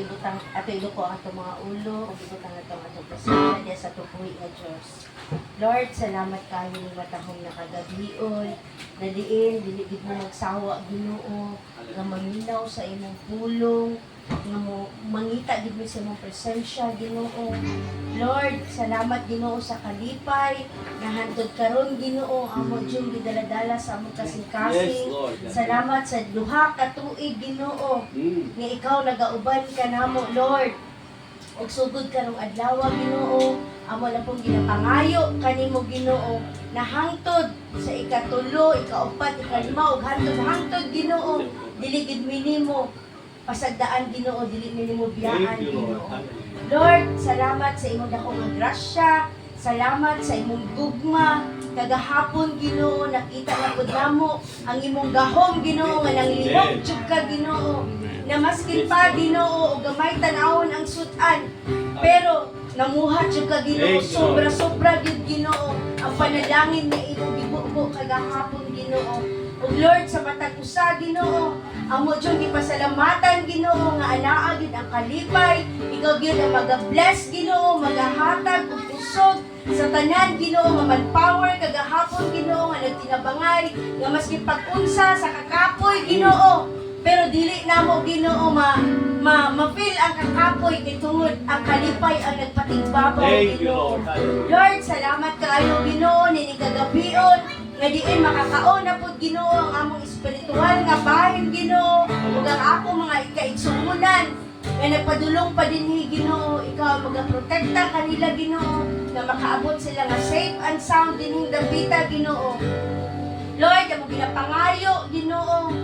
ito ko ang itong mga ulo, ug ibutang itong atong pasensya diya sa tupuhi nga Diyos. Lord, salamat kayo ng matahong nakagabion, daliin, dili gid mo magsawa Ginoo, nga maminaw sa imong pulong, nga mo mangita gid mo sa imong presensya Ginoo. Lord, salamat Ginoo sa kalipay, nahandod karon Ginoo, amo jud gidaladala sa among kasing-kasing. Salamat sa duha ka tuig Ginoo, nga ikaw nagauban ka namo Lord. Og sugod karong adlaw Ginoo, amo na pong ginapangayo kanimo Ginoo, nahangtod sa ikatulo, ikaupat, ikalima ug hangtod Ginoo, dili gid minimo pasagdaan Ginoo, dili minimo biyaan Ginoo. Lord, salamat sa imong dakong nga grasya, salamat sa imong gugma, kagahapon Ginoo, nakita na pud namo ang imong gahom Ginoo nga nanglihok jud ka Ginoo, na maskin pa Ginoo og gamay tan-awon ang sutan, pero namuhat jud ka Ginoo, sobra-sobra gid Ginoo ang panalangin nga imong gibubo kagahapon Ginoo. Ug Lord, sa matag usa Ginoo, amo jud gipasalamatan Ginoo nga anaa gid ang kalipay, ikaw gyud ang maga-bless Ginoo, magahatag og usog sa tanan Ginoo nga manpower kagahapon Ginoo nga nagtinabangay nga maski pag-unsa sa kakapoy Ginoo, pero dili namo Ginoo ma-feel ang kakapoy kay tungod ang kalipay ang nagpatigbabaw Ginoo. Lord, salamat kaayo Ginoo nining kagabion nga diin makakaon na pud Ginoo ang among espirituwal nga bahin Ginoo ug ang akong mga ikaigsuonan nga nagpadulong pa dinhi Ginoo, ikaw magaprotekta kanila Ginoo nga makaabot sila nga safe and sound dinhing dapita Ginoo. Lord, amo ginapangayo Ginoo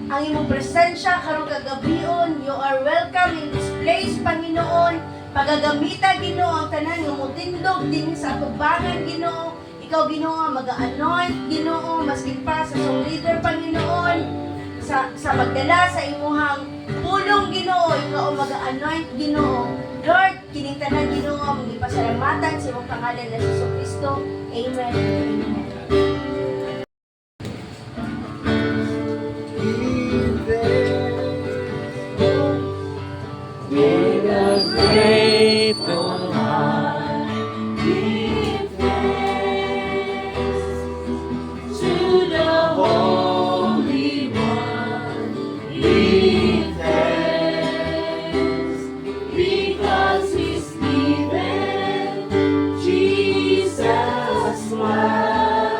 ang imong presensya karong kagabion. You are welcome in this place Panginoon. Pagagamita Ginoo ang tanan nga motindog dinhi sa atubangan Ginoo. Ikaw Ginoo maga-anoint Ginoo maski pa sa song leader Panginoon sa magdala sa imuhang pulong Ginoo, ikaw maga-anoint Ginoo. Lord, kining tanan Ginoo ang gipasalamatan sa imong pangalan na Jesucristo. Amen. Amen. With a grateful heart, give thanks to the Holy One. Give thanks because He's given Jesus Christ.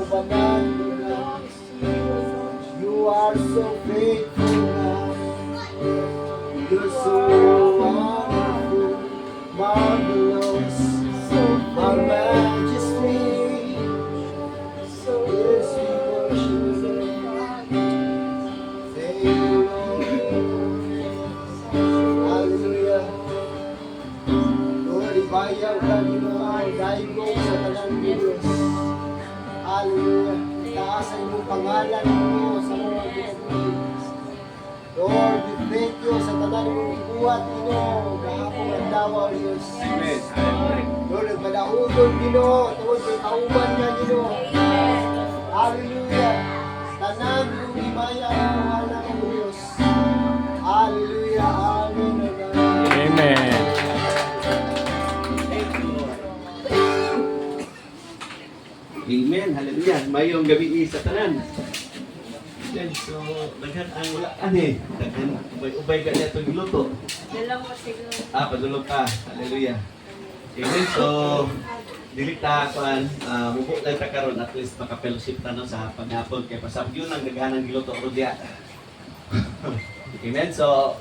tabanan mo na. You are so faithful, God. You're so wonderful, marvelous, our majesty. So yes, we worship you. Thank you, Lord. Hallelujah. Lord, ibayaw ka Ginoo, daigong sa tanan mo Diyos. Hallelujah. Taasan mo pangalan mo sa mga ginagawa. Lord, we thank you sa tanan mo ibuhat Ginoo, gahapon ang dawa Diyos. Amen. Lord, nagpadaugon Ginoo, tungod kay kauban niya Ginoo. Hallelujah. Tanan mo ibaya ang pangalan mo Diyos. Hallelujah. Amen. Amen. Amen. Hallelujah. Mayong gabi sa tanan. Then, so, daghan ang wala daghan ubay ka niya itong giluto. Dalang mo siguro. Padulog ka. Hallelujah. Amen. So, dili ta kuan mubo lang ta karon at least maka-fellowship ta no sa paghapon kay pasab yun ang daghanang giluto ro diya. Amen. So,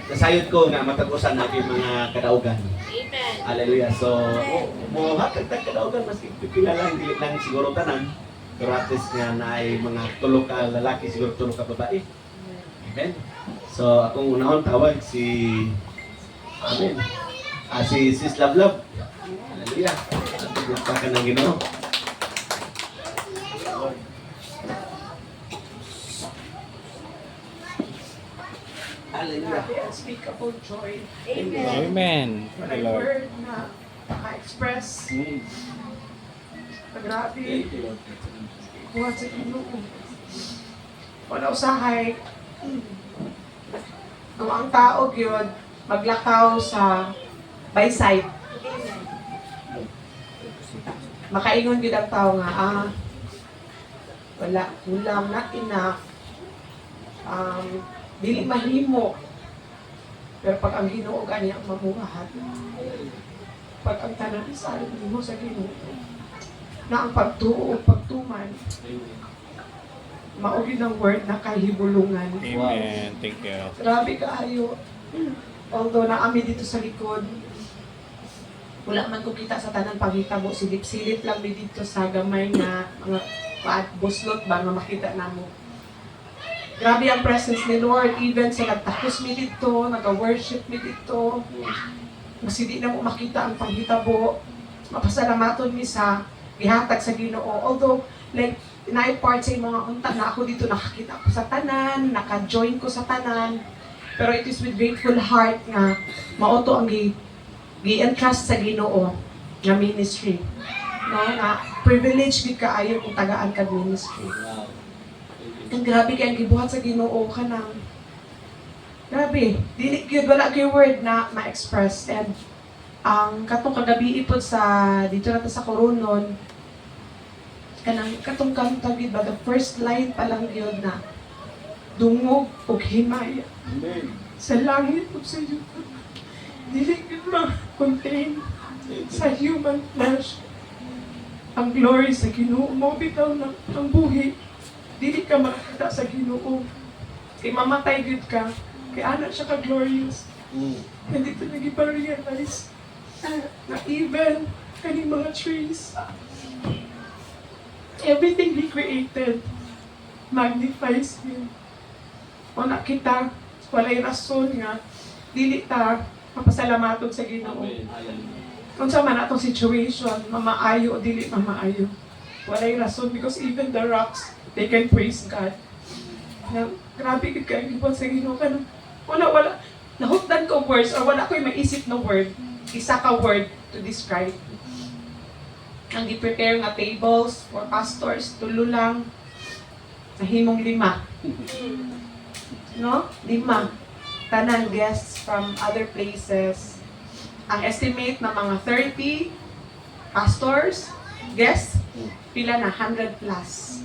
nasayod ko nga matag-usan natin mga kadaugan. Amen. Hallelujah. So, mo hatag tag kadaugan maski pipila lang dili lang siguro tanan. Pero at least nga na ay mga tulo ka lalaki siguro tulo ka babae. Amen. So, akong unahon tawag si Amen. Si Sis Love Love. Hallelujah. At pa ka ng Ginoo. Hallelujah. Grabe, unspeakable joy. Amen. Amen. When I heard na naka-express, grabe, Thank you, Lord. buhat sa Ginoo. Wala usahay, ang tao yun, maglakaw sa bayside. Makaingon yun ang tao nga, wala, kulang, not enough. Dili mahimo. Pero pag ang Ginoo gani ang mabuhat, pag ang tanan sa mo sa Ginoo, na ang pagtuo o pagtuman, maugid ng word na kahibulungan. Amen. Thank you. Grabe kaayo. Although naami dito sa likod, wala man ko kita sa tanan paghitabo, silip-silip lang mi dito sa gamay na mga buslot ba nga makita namo. Grabe ang presence ni Lord, even sa nagtakos mi dito, nag-worship mi dito. Mas hindi na mo makita ang paghitabo. Mapasalamaton mi sa gihatag sa Ginoo. Although, like, na-part sa mga unta na ako dito, nakakita ko sa tanan, naka-join ko sa tanan. Pero it is with grateful heart nga mauto ang gi-entrust sa Ginoo nga ministry. No, na privilege gid kaayo kung tagaan kag ministry. Ang grabe kay ang gibuhat sa Ginoo kanang grabe, dili gyud wala kay word na ma-express. And ang katong kagabi ipod sa dito na sa Coronon, kanang katong kanta gid ba the first line pa lang gyud na dungog ug himaya Amen. sa langit ug sa yuta. Dili gyud ma-contain sa human flesh ang glory sa Ginoo. Mo bitaw na ang buhi. Dili ka makita sa Ginoo. Kay mamatay gyud ka. Kay ana siya ka glorious. Hindi ko nag-realize na even kaning mga trees, everything He created magnifies Him. O nakita, walay rason nga, dili ta mapasalamaton sa Ginoo. Kung sa man atong situation, mamaayo o dili mamaayo. Walay rason because even the rocks, they can praise God. Na, grabe gid kayo gibon sa Ginoo ka. Wala. Nahutdan ko words or wala ko'y maisip na word. Isa ka word to describe. Ang i-prepare nga tables for pastors, tulo lang. Nahimong 5. No? 5. Tanan guests from other places. Ang estimate na mga 30 pastors, guests, pila na 100 plus.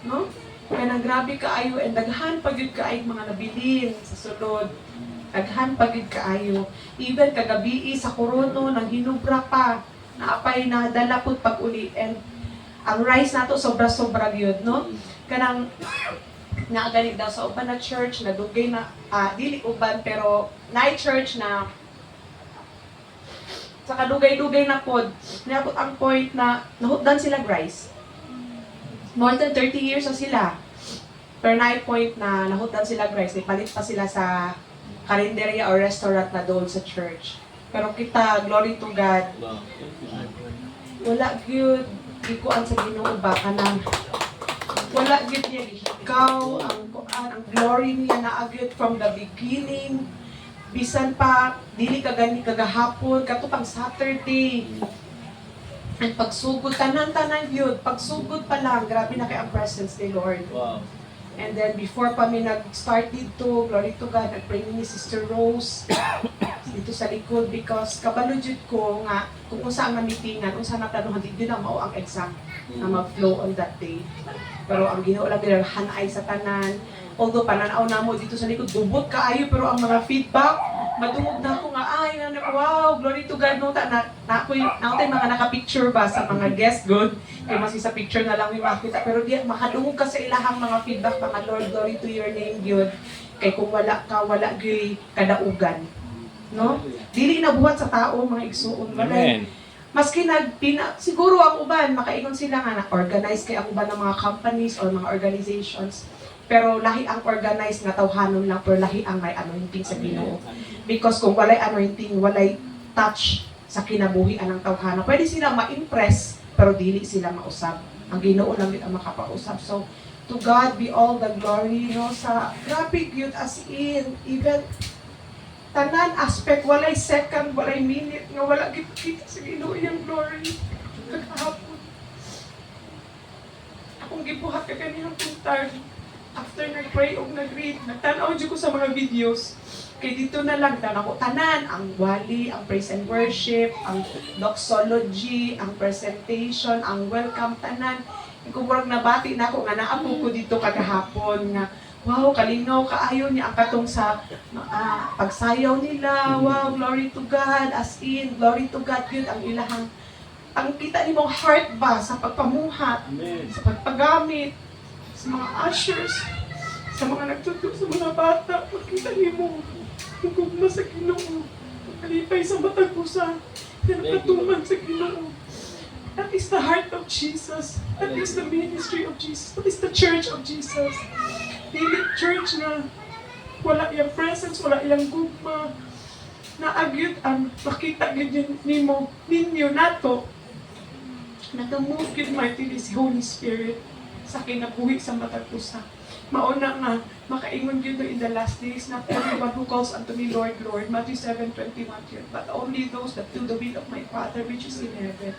No? Kaya nang grabe kaayo and daghan pagid kaayo mga nabilin sa sulod. Daghan pagid kaayo. Even kagabi sa Corono nang hinubra pa naapay na dala pud pag uli and ang rice nato sobra-sobra gyud, no? Kanang naagalit daw sa uban na church, nadugay na, dili uban, pero night church na sa kadugay-dugay na pod, niabot ang point na nahutdan sila rice. More than 30 years na sila. Pero na point na nahutdan sila rice, ipalit pa sila sa karinderya or restaurant na doon sa church. Pero kita, glory to God, wala gyud gikuan sa Ginoo ba kanang wala gyud niya ikaw ang glory niya na agyud from the beginning, bisan pa dili ka gani kagahapon kato pang Saturday. Ang pagsugod tanan gyud, pagsugod pa lang grabe na kay ang presence ni Lord. Wow. And then before pa mi nag-start dito, glory to God, nag-pray ni Sister Rose dito sa likod because kabalo jud ko nga kung unsa ang meetingan, unsa na planuhan dito na mao ang exact na mag-flow on that day. Pero ang Ginoo lang hanay sa tanan. Although pananaw na mo dito sa likod, dubot kaayo pero ang mga feedback madungog na ako nga ay wow, glory to God no na ako'y mga naka-picture ba sa mga guest good kay masi sa picture na lang yung makita pero di makadungog ka sa ilahang mga feedback mga Lord, glory to your name gyud kay kung wala gyud kadaugan, no? Dili na buhat sa tao mga igsuon wala. Maski siguro ang uban makaingon sila nga na-organize kay ang uban ng mga companies or mga organizations. Pero lahi ang organized nga tawhanon lang, pero lahi ang may anointing sa Ginoo. Because kung walay anointing, walay touch sa kinabuhian ng tawhana, pwede sila ma-impress, pero dili sila mausab. Ang Ginoo lang din ang makapausab. So, to God be all the glory, no? Sa grabe yun as in, even tanan aspect, walay second, walay minute, nga wala kita sa Ginoo yung glory. Kagahapon. Akong gibuhat ka kaniyang puntar. After nag-pray o nag-read, nagtanaw dyan ko sa mga videos. Kaya dito na lang, tanaw ko tanan, ang wali, ang praise and worship, ang doxology, ang presentation, ang welcome tanan. Kung murag nabati na ako, nga naapo ko dito kagahapon, nga wow, kalinaw, kaayo niya ang katong sa pagsayaw nila, wow, glory to God, as in, glory to God, yun ang ilahang, ang kita ni mong heart ba sa pagpamuhat, sa pagpagamit, sa mga ushers, sa mga nagtutulog sa mga bata, makita niyo mo, ang gugma sa Ginoo, kalipay sa matag pusa, na nakatuman sa Ginoo. That is the heart of Jesus. That is the ministry of Jesus. That is the church of Jesus. Dili church na wala iyang presence, wala iyang gugma, na agyud ang makita gyud nimo ninyo nato. Nag-move gyud mightily si Holy Spirit sa kinabuhi sa matag pusa. Mauna nga, makaingon yun in the last days, not everyone who calls unto me, Lord, Lord, Matthew 7:21 yun, but only those that do the will of my Father which is in heaven.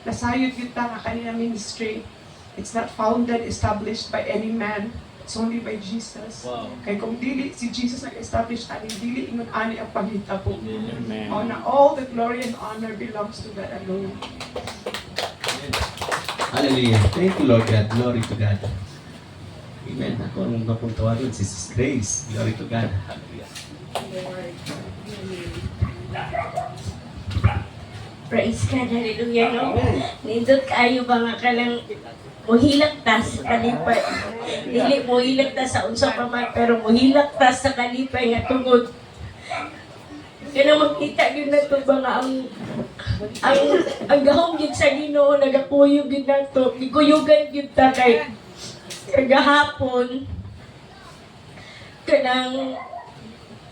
Nasayod yun ta nga kanina ministry. It's not founded, established by any man. It's only by Jesus. Wow. Kaya kung dili si Jesus nag-establish ani, dili ingon ani ang panghitabo. Amen. Mauna, all the glory and honor belongs to God alone. Hallelujah. Thank you, Lord God. Glory to God. Amen. Ako ang napuntawa doon, si Sis Grace. Glory to God. Hallelujah. Praise God, hallelujah, no? Nindot kayo ba nga ka lang muhilak ta sa kalipay. Dili muhilak ta sa unsa pa man, pero muhilak ta sa kalipay nga tungod. Kaya makita yun na ito ba nga ang gahong yun sa Ginoo, nagakuyog yun na ito, gikuyugan yun ta kay kagahapon, kanang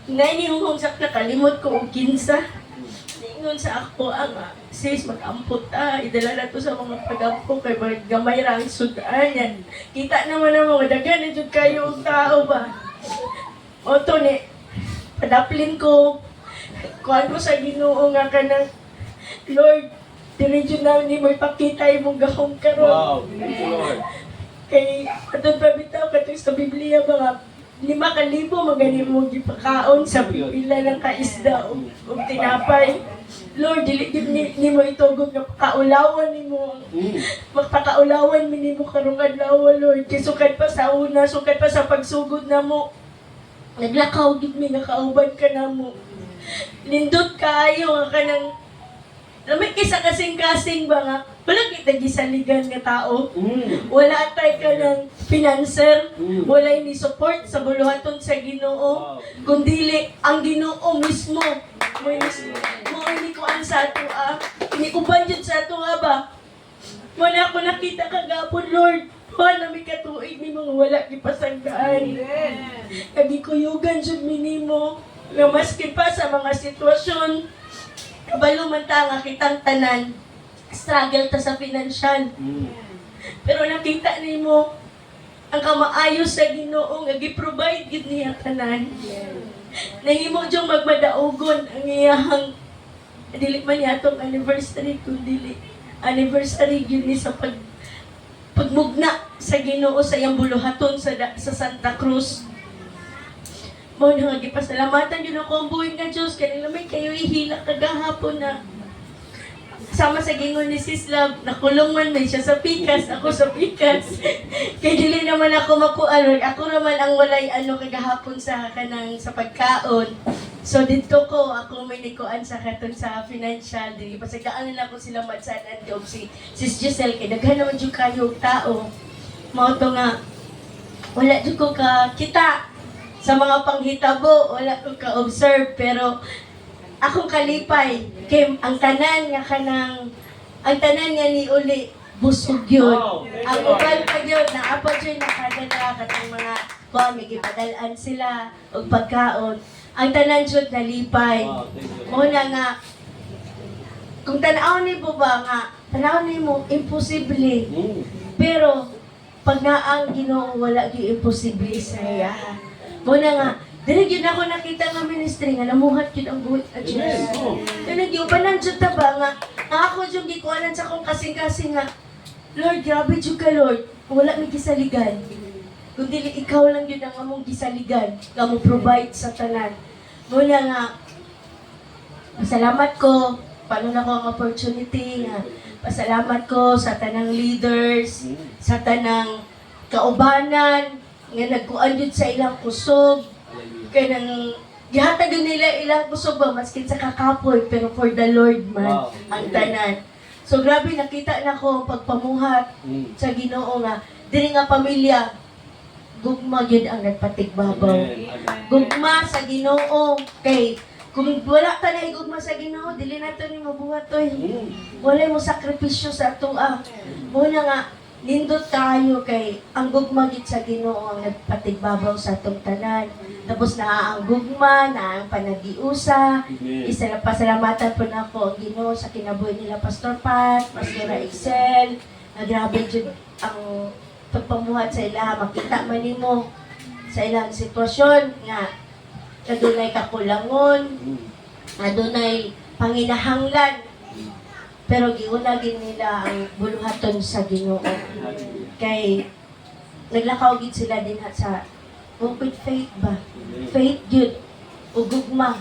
nainihong sa nakalimot ko og kinsa. Ningon sa ako, sis, mag-ampot idala na to sa mga pag-ampot kay gamay ra ang sudan yan. Kita naman ang mga dagan na dyan kayo ang tao ba. O to ni, padaplin ko, kuhan ko sa Ginoo nga ka ng Lord, diretso na ni mo ipakita imong gahong karon. Wow. Thank you, Lord. Kay atong pabitaw katong sa Biblia mga 5,000 magani mo gipakaon sa pipila ng kaisda ug tinapay. Lord, dili gid ni mo itugod nga pakaulawan nimo. Magpakaulawan mi nimo karong adlaw, Lord. Kay sukad pa sa una, sukad pa sa pagsugod namo. Naglakaw gid mi nga kauban ka namo. Lindot kaayo nga kanang lamay kisa kasing-kasing ba nga Wala kita gisaligan nga tao. Mm. Wala tay ka ng financer. Mm. Wala ni support sa buluhaton sa Ginoo. Wow. Kundili ang Ginoo mismo. Mo ini ko ang sa ato Ini uban jud sa ato ba? Wala ako nakita kagapon, Lord. Wala mi katuig ni mga wala gipasanggaan. Kagikuyugan jud mi nimo. Nga maski pa sa mga sitwasyon, kabalo man ta nga kitang tanan, struggle ta sa financial. Mm. Pero nakita nimo ang kamaayos sa Ginoo nga gi-provide gid niya tanan. Nahimo jung magmadaugon ang iyahang dili man atong anniversary kundi anniversary gyud ni sa pagmugna sa Ginoo sa iyang buluhaton sa Santa Cruz. Mo nga gipasalamatan yun ako ang buhay nga Diyos kanila may kayo ihila kagahapon na sama sa gingon ni Sis Love, nakulong man may siya sa pikas, ako sa pikas. Kaya dili naman ako makualog, ako naman ang walay kagahapon sa kanang sa pagkaon. So dito ko, ako may nikuan sa katon sa financial, dili pasagaan na ako sila madsanan job si Sis Giselle, kaya daghan naman yung kayo tao. Mao to nga, wala dyan ko kita sa mga panghitabo, wala ko ka-observe, pero akong kalipay, kay ang tanan nga ni uli, busog yun. Wow. Ang uban pa yun, naapad yun, nakadala, katang mga may gipadalaan sila, o pagkaon. Ang tanan yun, nalipay. Wow, thank you. Muna nga, kung tanaw ni po ba nga, tanaw ni mo, imposible. Mm. Pero, pag nga ang Ginoo, wala yung imposible sa iya. Muna nga, dili yun ako nakita nga ministry nga namuhat yun ang buhit at Diyos. Yes, oo. Kaya nagyubanan dyan ta ba nga ako dyan gikuanan sa kong kasing-kasing nga Lord, grabe dyan ka Lord. Wala may gisaligan. Kundi ikaw lang yun ang among gisaligan. Nga mo provide sa tanan. Muna nga, pasalamat ko. Paano na ko ang opportunity nga. Pasalamat ko sa tanang leaders, sa tanang kaubanan, nga nagkuan yun sa ilang kusog. Kaya nang gihatag yun nila ilang kusog ba, maskin sa kakapoy, pero for the Lord man, Wow. ang tanan. So grabe, nakita na ko ang pagpamuhat Mm. sa Ginoo nga, diri nga pamilya, gugma yun ang nagpatigbabaw. Amen. Gugma sa Ginoo, kay kung wala ka na igugma sa Ginoo, dili na ito ni mabuhat to. Mm. Wala mo sakripisyo sa atua. Muna nga, nindot tayo kay ang gugma gid sa Ginoo ang nagpatigbabaw sa atong tanan. Tapos na ang gugma, na ang panagiusa. Amen. Isa na pasalamatan po na ako ang Ginoo sa kinabuhi nila Pastor Pat, Pastora Excel. Na grabe jud ang pagpamuhat sa ila, makita man nimo sa ilang sitwasyon nga adunay kakulangon, Mm. adunay panginahanglan. Pero giunagin nila ang buluhaton sa Ginoo. Kay naglakaw gid sila din sa open faith ba? Faith gid ug gugma.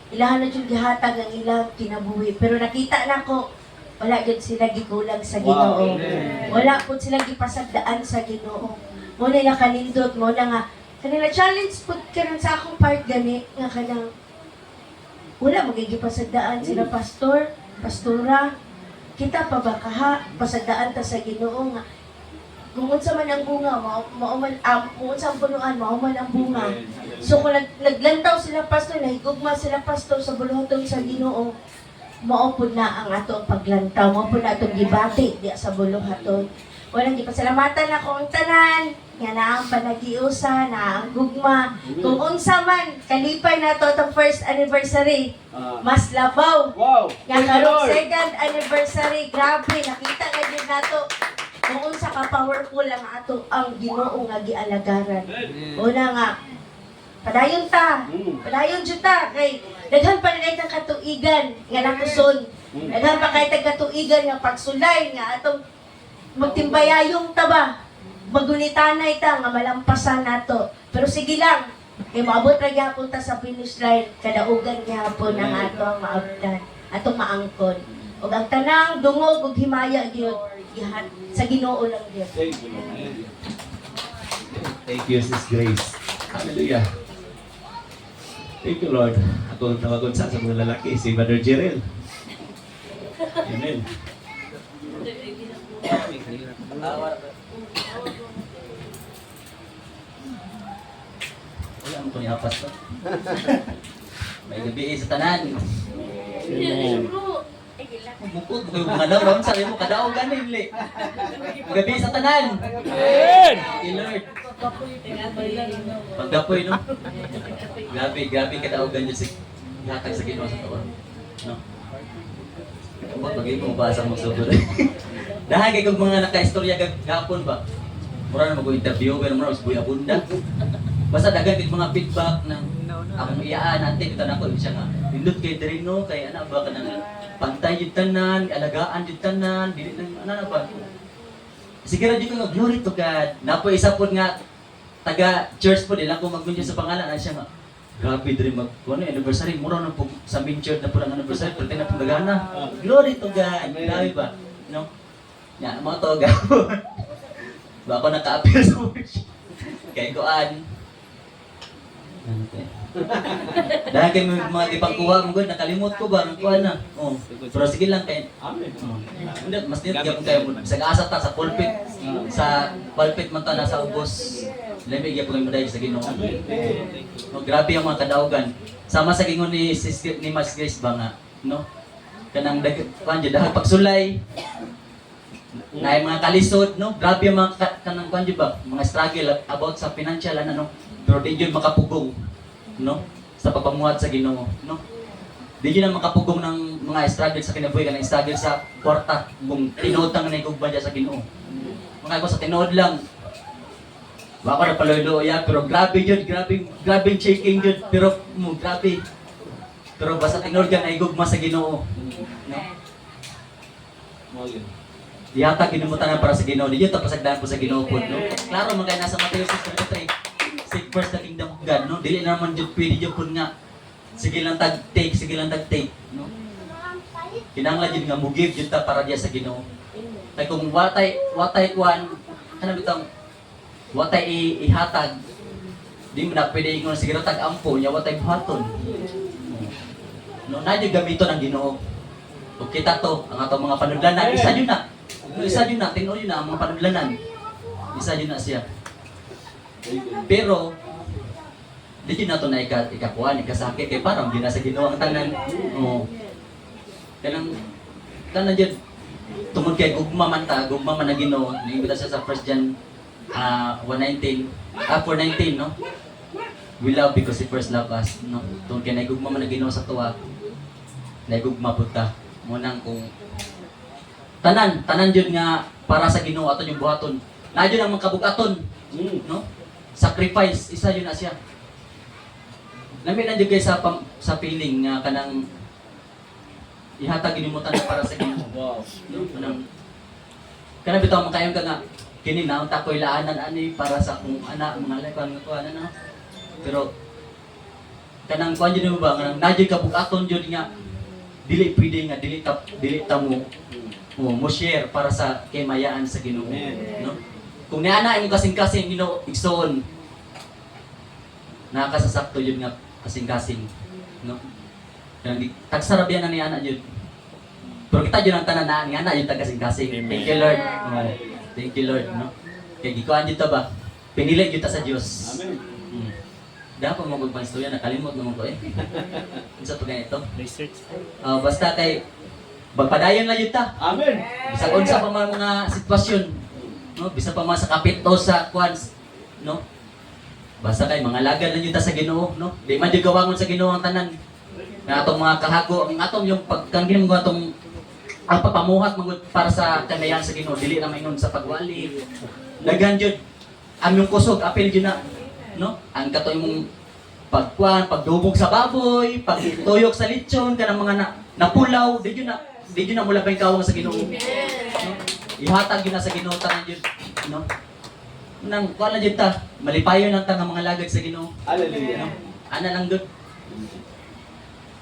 Ilahan na jud gihatag ang ilang kinabuhi. Pero nakita na ko wala gid sila gikulang sa Ginoo. Wow, amen. Wala pud sila gipasagdaan sa Ginoo. Mo na nakanindot mo na nga kanila challenge pud karon sa akong part gani nga kanang wala magigipasagdaan sila pastor, pastora. Kita pa ba kaha pasagdaan ta sa Ginoo nga kung unsa man ang bunga, mao man kung unsa ang punuan, mao man ang bunga. So kung naglantaw sila pastor, nahigugma sila pastor sa buluhaton sa Ginoo, mao pud na ang atong paglantaw, mao pud na atong gibati diya sa buluhaton. Walang gipasalamatan ako ang tanan, nga na ang panagiusa, na ang gugma. Kung unsa man, kalipay na to itong first anniversary, Ah. mas labaw. Wow! Nga Praise the karong Lord! second anniversary, grabe, nakita na din nato kung unsa ka powerful ang ato ang Ginoo nga gialagaran. Una nga, padayon ta, Mm. padayon jud ta kay daghan pa na kang katuigan nga nakuson. Daghan pa kay tag katuigan nga pagsulay nga atong magtimbayayong ta ba. Magunitanay ta nga malampasan nato. Pero sige lang, kay maabot ra gyapon ta sa finish line, kadaugan gyapon ang ato ang maabtan, atong maangkon. Ug ang tanang dungog ug himaya gyud gihat sa Ginoo lang gyud. Thank you, Lord. Thank you, Sis Grace. Hallelujah. Thank you, Lord. Ako ang tawagon sa mga lalaki, si Brother Jerel. Amen. Wala mo ko nihapas to. May gabi sa tanan. Bukod ko yung mga daw, sabi mo, kadaog ganin, li. Gabi sa tanan. Amen! Lord. Pagdapoy, no? Grabe, kadaogan dyan si hatag sa Ginoo sa tawa. No? Kapag bagay mo, mabasa mo sa doon. Dahil kay kung mga naka-istorya gapon ba? Mura na mag-interview, pero mura mas buhay abunda. Basta dagan kay mga feedback ng akong iyaan, ante, kita na ko, siya nga, nindot kay Derino, kay ano ba ka nang pantay yung tanan, alagaan yung tanan, dili nang ano na ba? Sige na dito nga, glory to God. Napo isa po nga, taga-church po nila, kung mag-mention sa pangalan, ano siya nga, grabe din ano, anniversary, mura na po sa main church na po ng anniversary, pero na po nagana. Glory to God. Grabe ba? No? Yan, mga toga po. Ba ako naka-appear sa worship. Kaya koan. Dahil kayo mga ipagkuha mo, nakalimot ko ba? Ang kuha na. Oh. Pero sige lang kayo. Amen. Hindi, mas nito gyapon kayo sa ta sa pulpit. Sa pulpit man ta nasa ubos. Lamig gyapon kayo sa Ginoo. No, grabe ang mga kadaugan. Sama sa gingon ni Mas Grace ba nga, no? Kanang kanjo dahil pagsulay. Na mga kalisod, no? Grabe ang mga kanang kanjo ba? Mga struggle about sa financial ano. Pero di yun makapugong, no? Sa pagpamuhat sa Ginoo, no? Di yun ang makapugong ng mga struggle sa kinabuhi, kanang struggle sa kwarta, kung tinutang na igugba dyan sa Ginoo. Mga ko sa tinood lang, baka na paloy-loy yan, pero grabe yun, grabe shaking yun, pero grabe. Pero basta tinood ka na igugma sa Ginoo, no? Yata kinumutan na para sa Ginoo, di yun tapasagdaan po sa Ginoo po, no? Klaro, mga nasa Mateo 6:23. Seek first the kingdom of God, no? Dili naman jud pwede jud kun nga sige lang tag-take, no? Kinahanglan jud nga mo-give jud ta para diya sa Ginoo. Kay kung watay kuan, kanang bitang watay ihatag, di mo na pwede ingon sige ra tag-ampo nya watay buhaton. No, na jud gamiton ang Ginoo. Kung kita to, ang atong mga panudlanan, isa jud na. Isa jud na, tinuod yun na ang mga panudlanan. Isa jud na siya. Pero di yun na ito na ikakuha, ikasakit kay parang di na sa Ginoo ang tanan. Oo. Kanang tanan dyan tungod kay gugma man na Ginoo. Nangibita siya sa 1 John 1:19 4:19, no? We love because He first loved us, no? Tungod kay naigugma man na Ginoo sa tuwa, naigugma po ta. Munang kung tanan dyan nga para sa Ginoo aton yung buhaton. Na dyan ang magkabugaton, no? Sacrifice, isa yun na siya. Namin nandiyo kayo sa feeling nga kanang ihatag inimutan na para sa Ginoo. Wow. Kanang bitaw makayon ka nga kini na unta ko'y laanan ani para sa kung ana mga lekon ko ana na. Pero kanang kuan jud mo ba kanang nadyo ka bugaton jud nga dili pwede nga dili ta mo share para sa kemayaan sa Ginoo, no? Kung niana imong kasing-kasing Ginoo igsoon, nakakasasakto yun nga kasing-kasing, no? Tagsarabihan na ni ana yun. Pero kita yun ang tanan na ni ana yun kasing-kasing. Thank you Lord. Thank you Lord, no? Kaya gikuan dito ba? Pinili kita sa Dios. Amen. Dapat mo magpanstorya, nakalimot naman ko eh. Unsa to ganito? Research. Basta kay bagpadayon na yun ta. Amen. Bisag unsa pa mga sitwasyon, no? Bisa pa sa kapit o sa kwans, no? Basta kay mga lagad lang yun ta sa Ginoo, no? Di man jud gawangon sa Ginoo ang tanan. Nga atong mga kahago, ang atong yung pagkangin mo atong ang papamuhat mo para sa kanayan sa Ginoo, dili na maingon sa pagwali. Daghan jud ang yung kusog apil jud na, no? Ang kato imong pagdubog sa baboy, pagtuyok sa lechon kanang mga napulaw, di jud na mula pa kawang sa Ginoo. No? Ihatag yun na sa Ginoo tanan jud, no? Nang kuan jud ta, malipayon ang nga mga lagad sa Ginoo. Hallelujah. No? Ana lang gud.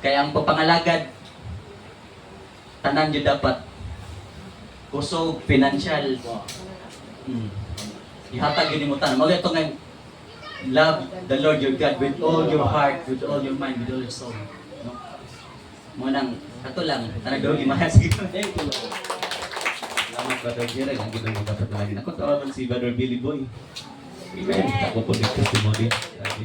Kaya ang papangalagad tanan jud dapat kusog financial. Ihatag yun mo tanan. Mao ito nga love the Lord your God with all your heart, with all your mind, with all your soul. No? Mo nang ato lang tanang daw gimahan sa Ginoo. Thank you, Lord. Salamat, Brother Jerry. Ang ginang magkapatalagin. Ako tawagan si Brother Billy Boy. Amen. Ako po dito testimony. Grabe.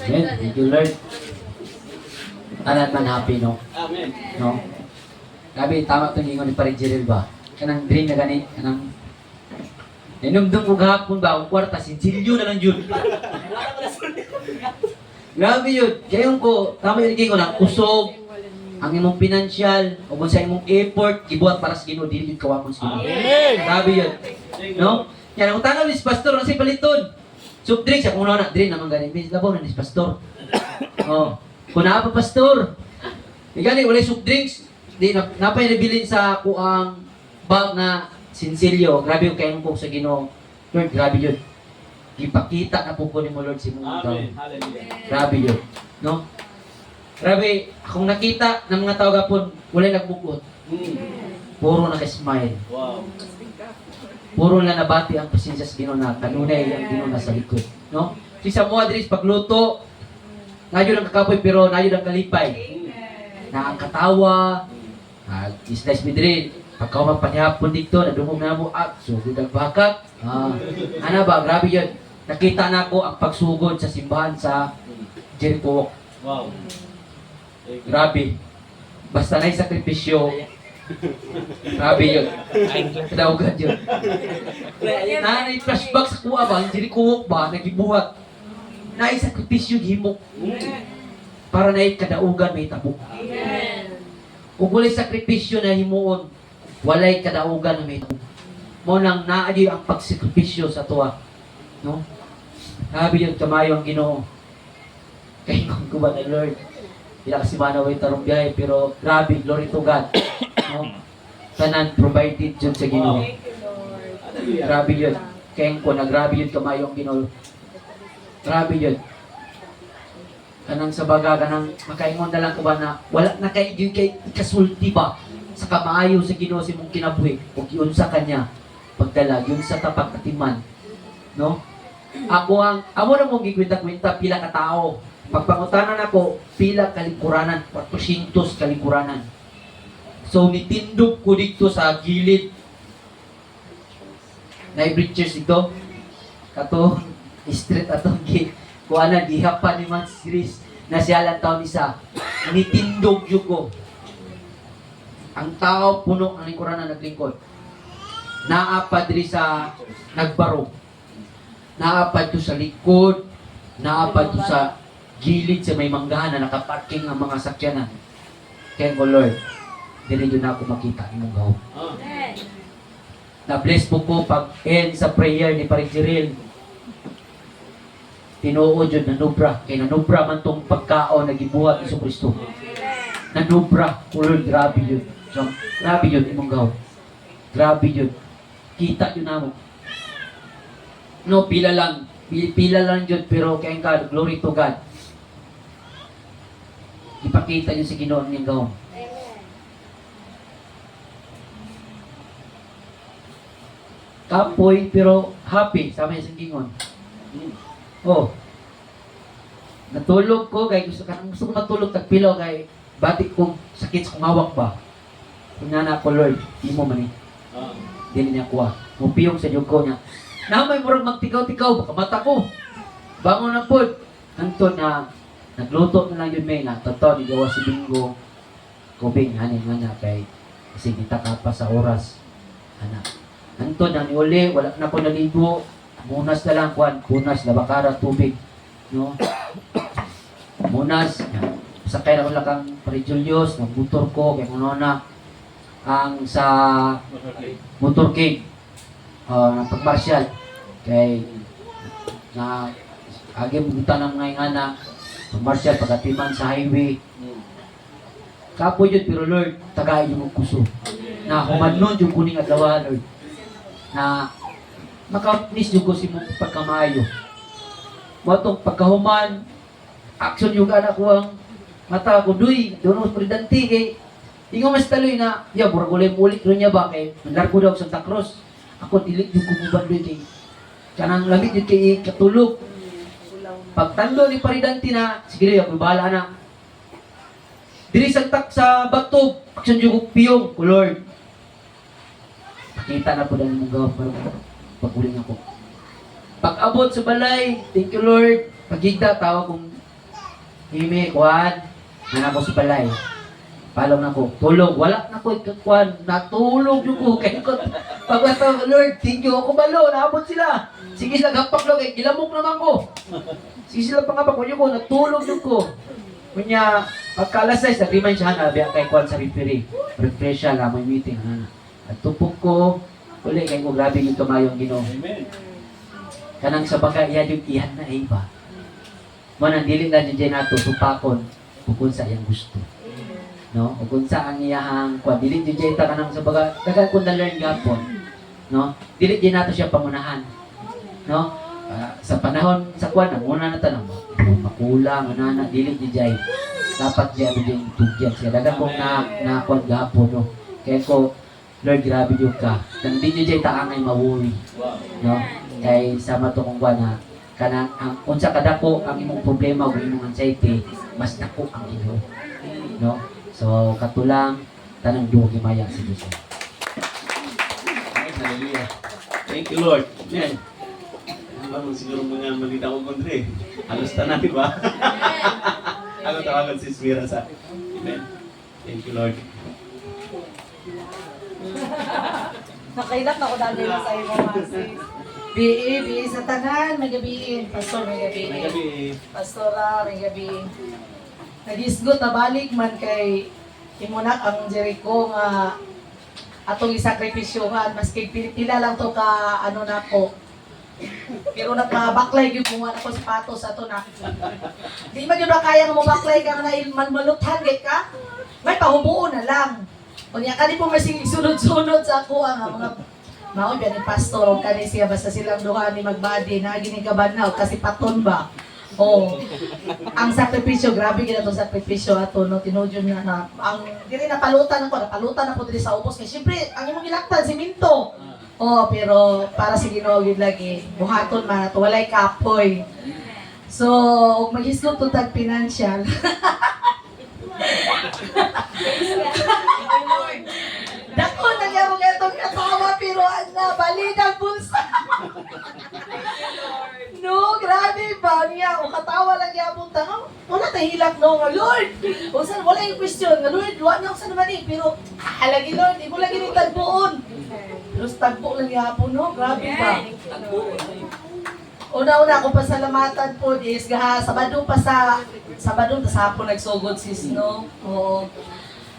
Amen. Thank you, Lord. Tanan man happy, no? Amen. No? Grabe, tama itong ingon ni Paring Jiril ba? Kanang dream na gani, kanang inumdum ko gahapon ba, ang kwarta, sinsilyo na lang yun. Grabe yun. Kaya yung ko, tama yung ko na, usog, ang imong pinansyal, o kung sa imong effort, gibuhat para sa Ginoo, dili kawakon sa Ginoo. Grabe yun. No? Yan, ang tanong ni Pastor, ano si Paliton? Soup drinks, ako na drink naman ganin. Bis labaw na ni Pastor. Oh, kung naa pa Pastor. Igani, wala soup drinks. Di, napay nabilin sa kuang bag na sinsilyo. Grabe yung kayo ko sa Ginoo. Lord, grabe yun. Ipakita na po ko ni mo, Lord, si mong Amen. Hallelujah. Grabe yun. No? Grabe, akong nakita ng mga tao gapon, wala nagbukod. Puro naka-smile. Wow. Puro na nabati ang presensya sa Ginoo na kanunay ang Ginoo na sa likod. No? Si Samuel Adris, pagluto, nayon ang kakapoy pero nayon ang kalipay. Na ang katawa, islas midrin, pagkauman panihapon dito, nadungog na mo, sugod ang bakak. Ano ba, grabe yun. Nakita na ko ang pagsugod sa simbahan sa Jericho. Wow. Grabe. Basta na'y sakripisyo, grabe yun. Kadaugan yun. Na'y flashback sa kuha ba, ang Jericho ba, nagibuhat. Na'y sakripisyo gihimok. Para na'y kadaugan may tabuk. Kung walay sakripisyo na himuon, walay kadaugan na may tabuk. Mo nang naadi ang pagsakripisyo sa tuwa. No? Grabe yun, kamayo ang Ginoo. Kaya kung ba na Lord, hindi kasi manaway tarong biyahe, pero grabe, glory to God. No? Tanan, provided yun sa Ginoo. Grabe yun. Kaya ko na grabe yun, kamayo ang Ginoo. Grabe yun. Kanang sa baga, kanang makaingon na lang ko ba na wala na kay yun kay kasulti ba sa kamaayo sa Ginoo si mong kinabuhi ug yun sa kanya pagdala yun sa tapat katiman, no? Amo na mong gikwenta-kwenta pila ka tao. Pagpangutanan ako pila kalikuranan, 400 kalikuranan. So nitindog ko dito sa gilid. Na bridges ito. Kato street atong kuana gihapan ni Man Series na siya lang taon isa. Nitindog yun ko. Ang tao puno ang lingkuranan naglingkod. Naapad rin sa nagbarog. Naapad to sa likod. Naapad to sa gilid sa may manggahan na nakaparking ang mga sakyanan. Kaya ko, Lord, dili yun ako makita ng gaw. Na-bless po ko pag-end sa prayer ni Paring Jiril. Tinuod yun, nanubra. Kaya nanubra man tong pagkaon na gibuhat ni Kristo. Nanubra. Lord, grabe yun. So, grabe yun, imong gaw. Grabe yun. Kita yun na mo. No, pila lang yun, pero kaya ka, glory to God. Ipakita yun sa Ginoo niyang gaw. Kapoy, pero happy, sabi niya sa gingon. Oh. Natulog ko kay gusto ko matulog tagpilaw kay batik kong sakit sa kong hawak ba. Kunana ko Lord, di mo man dili niya kuha. Mupiyong sa yugo niya. Na may murag magtikaw-tikaw baka mata ko. Bangon na pod. Anto na nagluto na lang yun may na totoo ni gawa si Bingo. Kubing hanin nga na kay kasi kita ka pa sa oras. Ana. Anto na ni uli wala na ko naligo. Munas na lang, kuhan. Punas, labakara, tubig. No? Munas. Sakay na ko lang kang Pari Julius, nagmotor ko, kaya kung na ang sa motor king, pag-martial. Kay, na, agim buta ng mga ingana, pag-martial, pag-atiman sa highway. Kapo yun, pero Lord, tagay yung kuso. Na, humanon yung kuning adlaw, Lord. Na, maka-miss yung ko si mong pagkamayo. Matong pagkahuman, action yung anak ko ang mata ko, duy, doon mo predanti kay, ingo mas taloy na, ya, burag ulit ulit rin niya ba, kay, nandar ko daw sa Santa Cruz. Ako, tilit yung kumuban doon kay, kanang lamit yung kay katulog. Pagtando ni Paridanti na, sige rin, ako bahala na. Diri sa tak sa bato, action jud piyong, ko Lord. Pakita na po dahil mong gawin para paguling ako. Pag-abot sa balay, thank you Lord. Pagigda, tawa kong himi, kuhan, na ako sa balay. Palong na ko, tulog, wala na ko ikakuan, natulog yung ko, kaya ko, pagkata, Lord, thank you, ako balo, naabot sila. Sige sila, gapak lang, eh, gilamok naman ko. Sige sila pangapak ko, natulog yung ko. Kunya, pagka alas 6, nag-remind siya na, biya kay kuan sa referee. Refresh siya, may meeting, ha. At tupok ko, uli, kaya ko, grabe yung tumayong Ginoo. Amen. Kanang sa baka iya yung iyan na iba. Mo nang dili na dyan nato tupakon kung sa iyang gusto. No? O kung sa ang iyahang kwa dili dyan ta kanang sa baga dagan kun na learn gapon. No? Dili dyan nato siya pangunahan. No? Sa panahon sa kwan muna na tanong makulang anana dili dyan. Dapat diya dyan tugyan siya. Dagan kong na kwan gapon no. Kaya ko Lord grabe yung ka. Nang di dyan ta angay mawuri. No? Kay sama to kung na kanang ang unsa kadako ang imong problema ug imong anxiety mas dako ang Ginoo no so katulang tanang dugo gimaya si Dios. Hallelujah. Thank you, Lord. Amen. Ano siguro mga malita ko kontre. Halos tanan, di ba? Ano tawagan si Smira sa Amen. Thank you, Lord. Nakailat na ko dali sa iyo, Masis. BE sa tanan, may gabiin. Pastor, may May gabiin. gabi. Pastora, may gabiin. Nag-isgot na balik man kay imunak ang Jericho nga atong isakripisyohan. Maski pila lang to ka ano na ko. Pero nagpabaklay yung kumuha na ko sapatos ato na. Di man yun ba kaya mo baklay ka na maluthan kay ka? May pahubuon na lang. Kunya kani po masing sunod-sunod sa ako ang mga mao ni pastor o kani siya basta silang duha ni magbadi na ginikabanaw kasi paton ba. Oh. Ang sakripisyo grabe gid ato sakripisyo ato no tinudyon na ang diri napalutan ako diri sa ubos kay syempre ang imong ginaktan siminto. Oh, pero para sa Ginoo gid lagi buhaton man ato walay kapoy. So, maghisgot to tag financial. Dako na niya mga itong katawa pero na bali ng bulsa. No, grabe ba niya? O katawa lang niya punta. Wala tayo hilak no nga, Lord. O saan, wala yung question nga, Lord, wala na ako sa naman eh. Pero, halagi Lord, di mo lagi ni tagbuon. Pero tagbo lang niya po, no? Grabe ba? Una-una akong pasalamatan po is Sabado sa hapon nagsugod sis, no? Oo.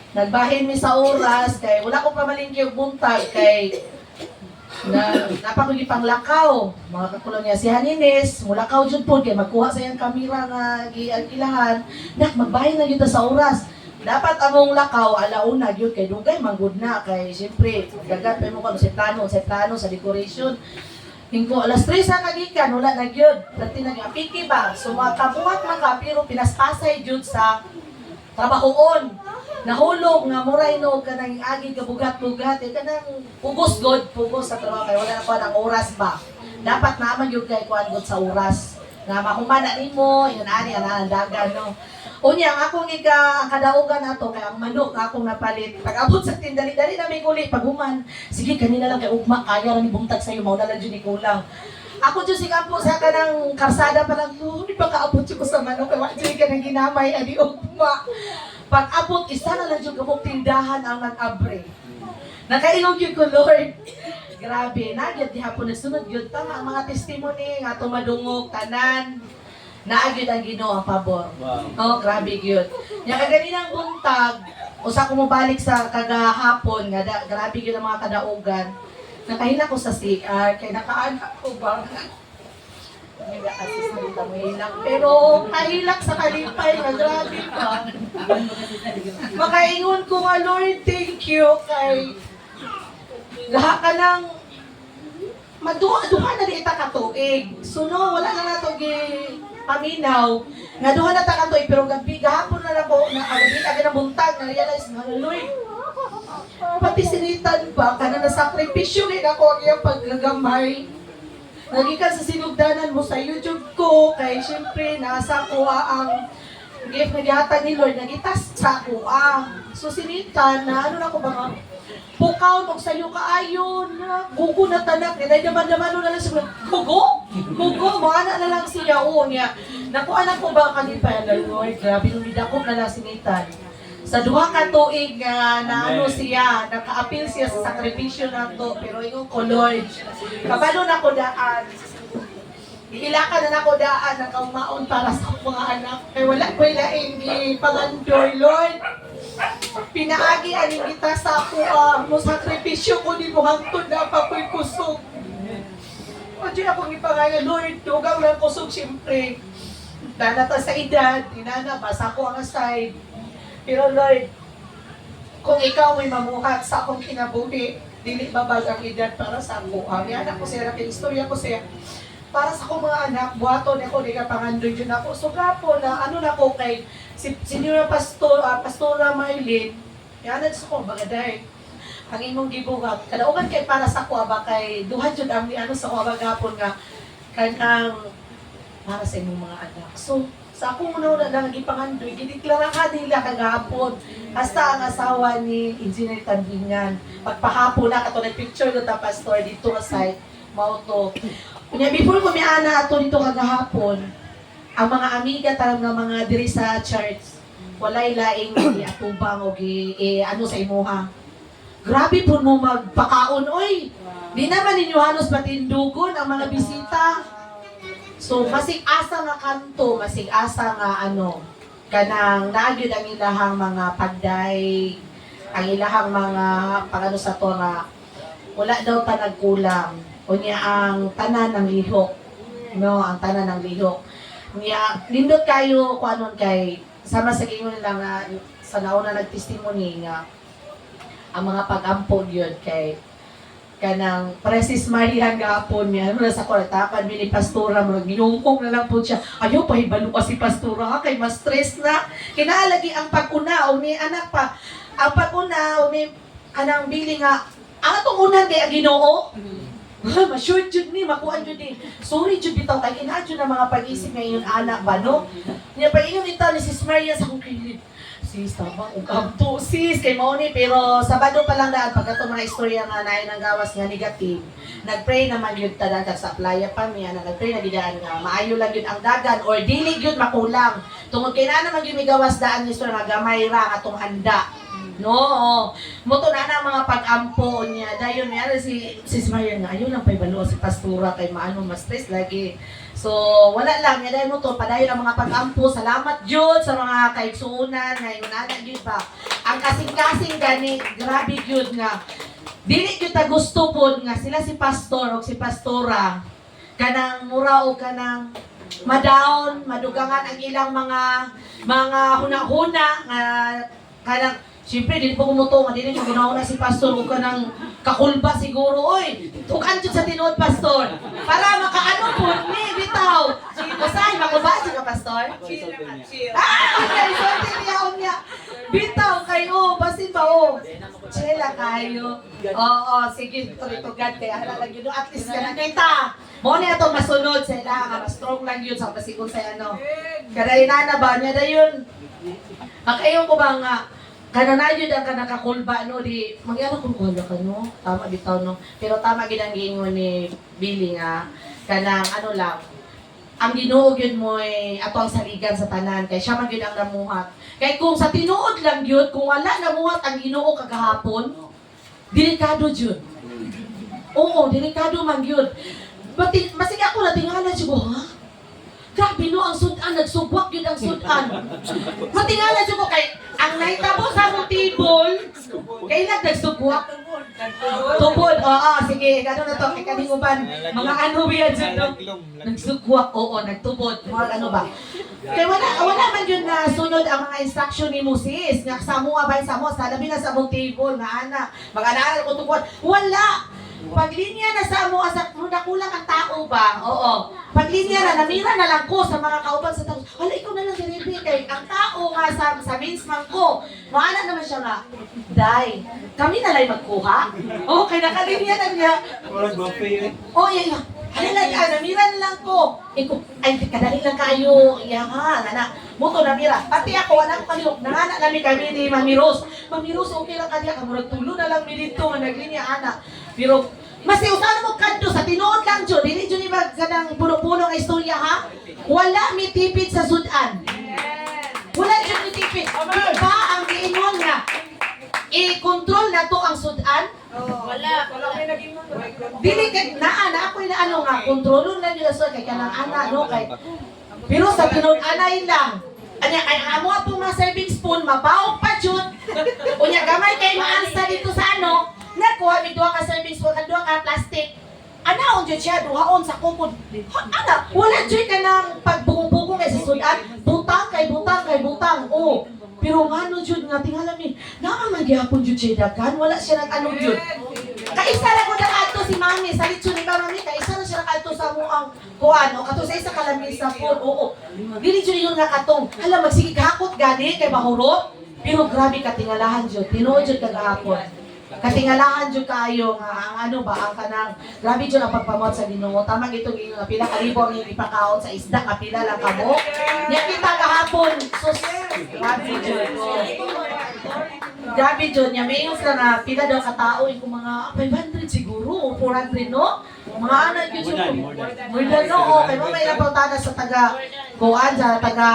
Nagbahin mi sa oras kay wala ko pa malingki og buntag kay napakuli pang lakaw mga kakulong niya si Hanines mulakaw jud po kay magkuha sa iyang kamera nga giagilahan nak magbahin na gyud ta sa oras dapat among lakaw alauna gyud kay dugay manggod na kay syempre gagat pa mo kung sa plano sa decoration hingko alas 3 sa kagikan wala na gyud dati nag-apiki ba so makabuhat man ka pero pinaspasay jud sa trabahoon nahulog nga muray no kanang agi ka bugat-bugat kanang pugos sa trabaho kay wala na ko ang oras ba dapat naman yung kay kuan god sa oras nga mahumana nimo yan ani ang dagan no unya ang akong ang kadaugan ato kay ang manok nga akong napalit pag-abot sa tindali-dali na may kuli paghuman sige kanina lang kay ugma kaya ra ni buntag sayo mao na lang jud ni kulang ako dyan sikampo sa kanang karsada pa lang di pa kaabot ko sa manok kay wala ka nang ginamay ani ugma pag-abot, isa na lang yung gamok tindahan ang nag-abre. Nakailog yun ko, Lord. Grabe, nagyad di hapon nasunod yun. Tama, ang mga testimony nga tumadungog, tanan. Naagyod ang Ginoo ang pabor. Wow. Oh, grabe yun. Yung kaganinang buntag, usa ko mabalik sa kagahapon, nga grabe yun ang mga kadaugan. Nakahila ko sa CR, kaya nakaanak ko ba? Pero kahilak sa kalipay nga grabe pa. Makaingon ko nga Lord, thank you kay laha ka ng duha na di ita katuig. So no, wala na nato gi paminaw. Nga duha na ta katuig pero gabi gahapon na lang ko na agabi ng buntag na realize nga Lord. Pati sinitan ba kana na sakripisyo ni ako ang iyang paggagamay. Nagikan sa sinugdanan mo sa YouTube ko, kay syempre nasa ko ang gift na gihatag ni Lord, nagitas sa ako. So sinita na, ano na ko ba pukaw, kung sa'yo kaayon, gugo na tanak, nilay naman na lang siya, gugo? Gugo, maana na lang siya, niya. Naku, anak ko ba kanipay, Lord, grabe nung midakop na lang sinitan. Sa duha ka tuig na ano siya, naka-appeal siya sa sakripisyo na to, pero yung ko, Lord, kabalo na ko daan, iilakan na ako daan, nakaumaon para sa mga anak, kaya wala ko ilaing ipangandoy, Lord. Pinaagi aning kita sa ako, mo sakripisyo ko di mo hangtod na papoy kusog. O di akong ipangaya, Lord, dugang lang kusog siyempre. Nanata sa edad, inana, basa ko ang aside. Pero Lord, kung ikaw may mamuhat sa akong kinabuhi, dili babag ang edad para sa ako. Yan ako siya, istorya ko siya. Para sa akong mga anak, buhaton ako, di ka pangandoy dyan ako. So gapo na, ano na ko kay Senior Pastora Marlene, yan na ko, bagaday. Ang imong gibuhat. Kadaugan kay para sa ko, ba kay duha dyan ang ano sa ko, gapon nga, kanang para sa imong mga anak. So, sa akong muna lang gipangandoy, gideklara ka nila kagapon. Hasta ang asawa ni Engineer Tandingan. Pagpahapon na, kato nag-picture ko ta pastor dito nga site, mauto. Kunya, before ko miana ato dito kagahapon, ang mga amiga tarang nga mga diri sa church, walay laing atubang o ano sa imuha. Grabe po mo magpakaon, oy! Di naman ninyo halos matindugon ang mga bisita. So, masig asa nga kanto, masig asa nga ano, kanang naagid ang ilahang mga pagday, ang ilahang mga pangano sa to nga, wala daw ta nagkulang. Unya ang tanan ng lihok. No, ang tanan ng lihok. Unya, lindot kayo kung anon kay, sama sa gingon lang na sa nauna nagtestimony nga, ang mga pag-ampon yun kay kanang Presis Maria gapon niya ano na sa kortapan ni pastora mo ginungkong na lang po siya ayo pa hibalo si pastora kay mas stress na kinaalagi ang pag-una ni anak pa ang pag-una ni kanang bili nga ang atong unan kay Ginoo ma-sure jud ni makuan jud ni sorry jud bitaw kay inadyo na mga pag-isip ngayon anak ba no niya pa ingon ita ni Sis Maria sa kong kilid sis, tama, ugam sis, kay Mauni, pero Sabado pa lang daan, pagka itong mga istorya nga na ng gawas nga negative, nag-pray naman yun tadan sa playa pa niya, nag-pray na gidaan nga, maayo lang yun ang dagan, or dili yun makulang. Tungod kay na naman yun may gawas daan, istorya nga gamay ra, atong handa. No, moto na na mga pag-ampo niya, dayon niya, si Maria nga, ayun lang pa'y balo si pastora, kay maano, mas stress lagi. So, wala lang, yan dahil mo to, padayon ang mga pag-ampo, salamat Diyod sa mga kaigsuunan, ngayon na Diyod ba. Ang kasing-kasing gani, grabe Diyod nga. Dili Diyod ta gusto po nga, sila si pastor o si pastora, kanang mura o kanang madown, madugangan ang ilang mga huna-huna, kanang siyempre, di po kumuto nga, di rin yung ginauna si pastor kung ka ng kakulba siguro. Oy, tukan dyan sa tinuod, pastor. Para makaano po, bitaw. Masay, makulba siya ka, pastor? Okay, sorte niya. Bitaw kayo, basin ba, Chela kayo. Oo, sige, tuloy-tugad kaya halalag yun. At least ka nakita. Mo na ito masunod sa ila, mas strong lang yun sa pasikon sa ano. Kadalinana ba niya na yun? Kakayo ko ba nga, kananayod ang kanakakulba no di magyano kung kuha ka no tama bitaw no pero tama gid ang giingon ni Billy nga kanang ano lang ang Ginoo gyud mo ato ang saligan sa tanan kay siya man gyud ang namuhat kay kung sa tinuod lang gyud kung wala namuhat ang Ginoo kagahapon delikado gyud oo delikado man gyud masig ako na tingala siguro ha grabe no ang sudan nagsugwak gyud ang sudan matingala jud ko kay ang nahitabo sa motibol kailan nagsugwak tubod oo sige gano na to kay kaning uban mga ano biya dyan no nagsugwak oo nagtubod mga ano ba kay wala man yun na sunod ang mga instruction ni Moses nga sa mo abay sa mo sa labi na sa motibol nga ana mag-aaral ko tubod wala paglinya na sa mo asa kulang ang tao ba oo paglinya na namira na lang ko sa mga kauban sa tao wala ikaw na lang diribi kay ang tao nga sa means man ko maana naman siya nga dai kami na lang magkuha kay nakalinya na niya oh yeah Halala ka, namira na lang ko. Ay, kadali lang kayo. Iya nga, nana. Muto namira. Pati ako, anak kaliyok. Nangana namin kami ni Mami Rose. Mami Rose, okay lang kanya. Kamurag tulo na lang mi dito. Naglinya, anak. Pero, mas usahan mo kanto sa tinuod lang, Diyo. Dili, Diyo, ni ba ganang puno-puno nga istorya, ha? Wala mi tipid sa sudan. Wala Diyo mi tipid. Di ba ang giingon nga? I-control na to ang sudan. Dili kay na ako'y na ano nga kontrolon lang nila sa kay kanang ana no kay. Pero sa tinud anay lang. Anya kay amo atong mga serving spoon mabaw pa jud. Unya gamay kay maansa dito sa ano. Nakuha mi duha ka serving spoon kan duha ka plastic. Ana on jud siya duhaon sa kukod. Ana wala jud kanang pagbugong-bugong kay sa sudan. Butang kay butang. Oh. Pero ngano jud nga tingala mi, naa man gyapon jud siya daghan, wala siya nag-ano jud. Kaisa ra ko nakaadto si Mami, sa litsyon ni Mami, kaisa ra siya nakaadto sa mo ang kuano, kato sa isa ka lamisa phone. Oo. Dili jud yun nga katong, hala magsige hakot gani kay mahurot. Pero grabe katingalahan jud, tinuod jud kagahapon. Katingalahan jud kaayo nga ang ano ba ang kanang grabe jud ang pagpamot sa Ginoo. Tama gito nga pila ka libo ang ipakaon sa isda kapila lang kamo. Nya kita kahapon sus grabe jud. Grabe jud nya mayos lang na pila daw ka tao yung mga 500 siguro o 400 no. Mga ano jud jud. More than no kay mo may napautada sa taga kuan sa taga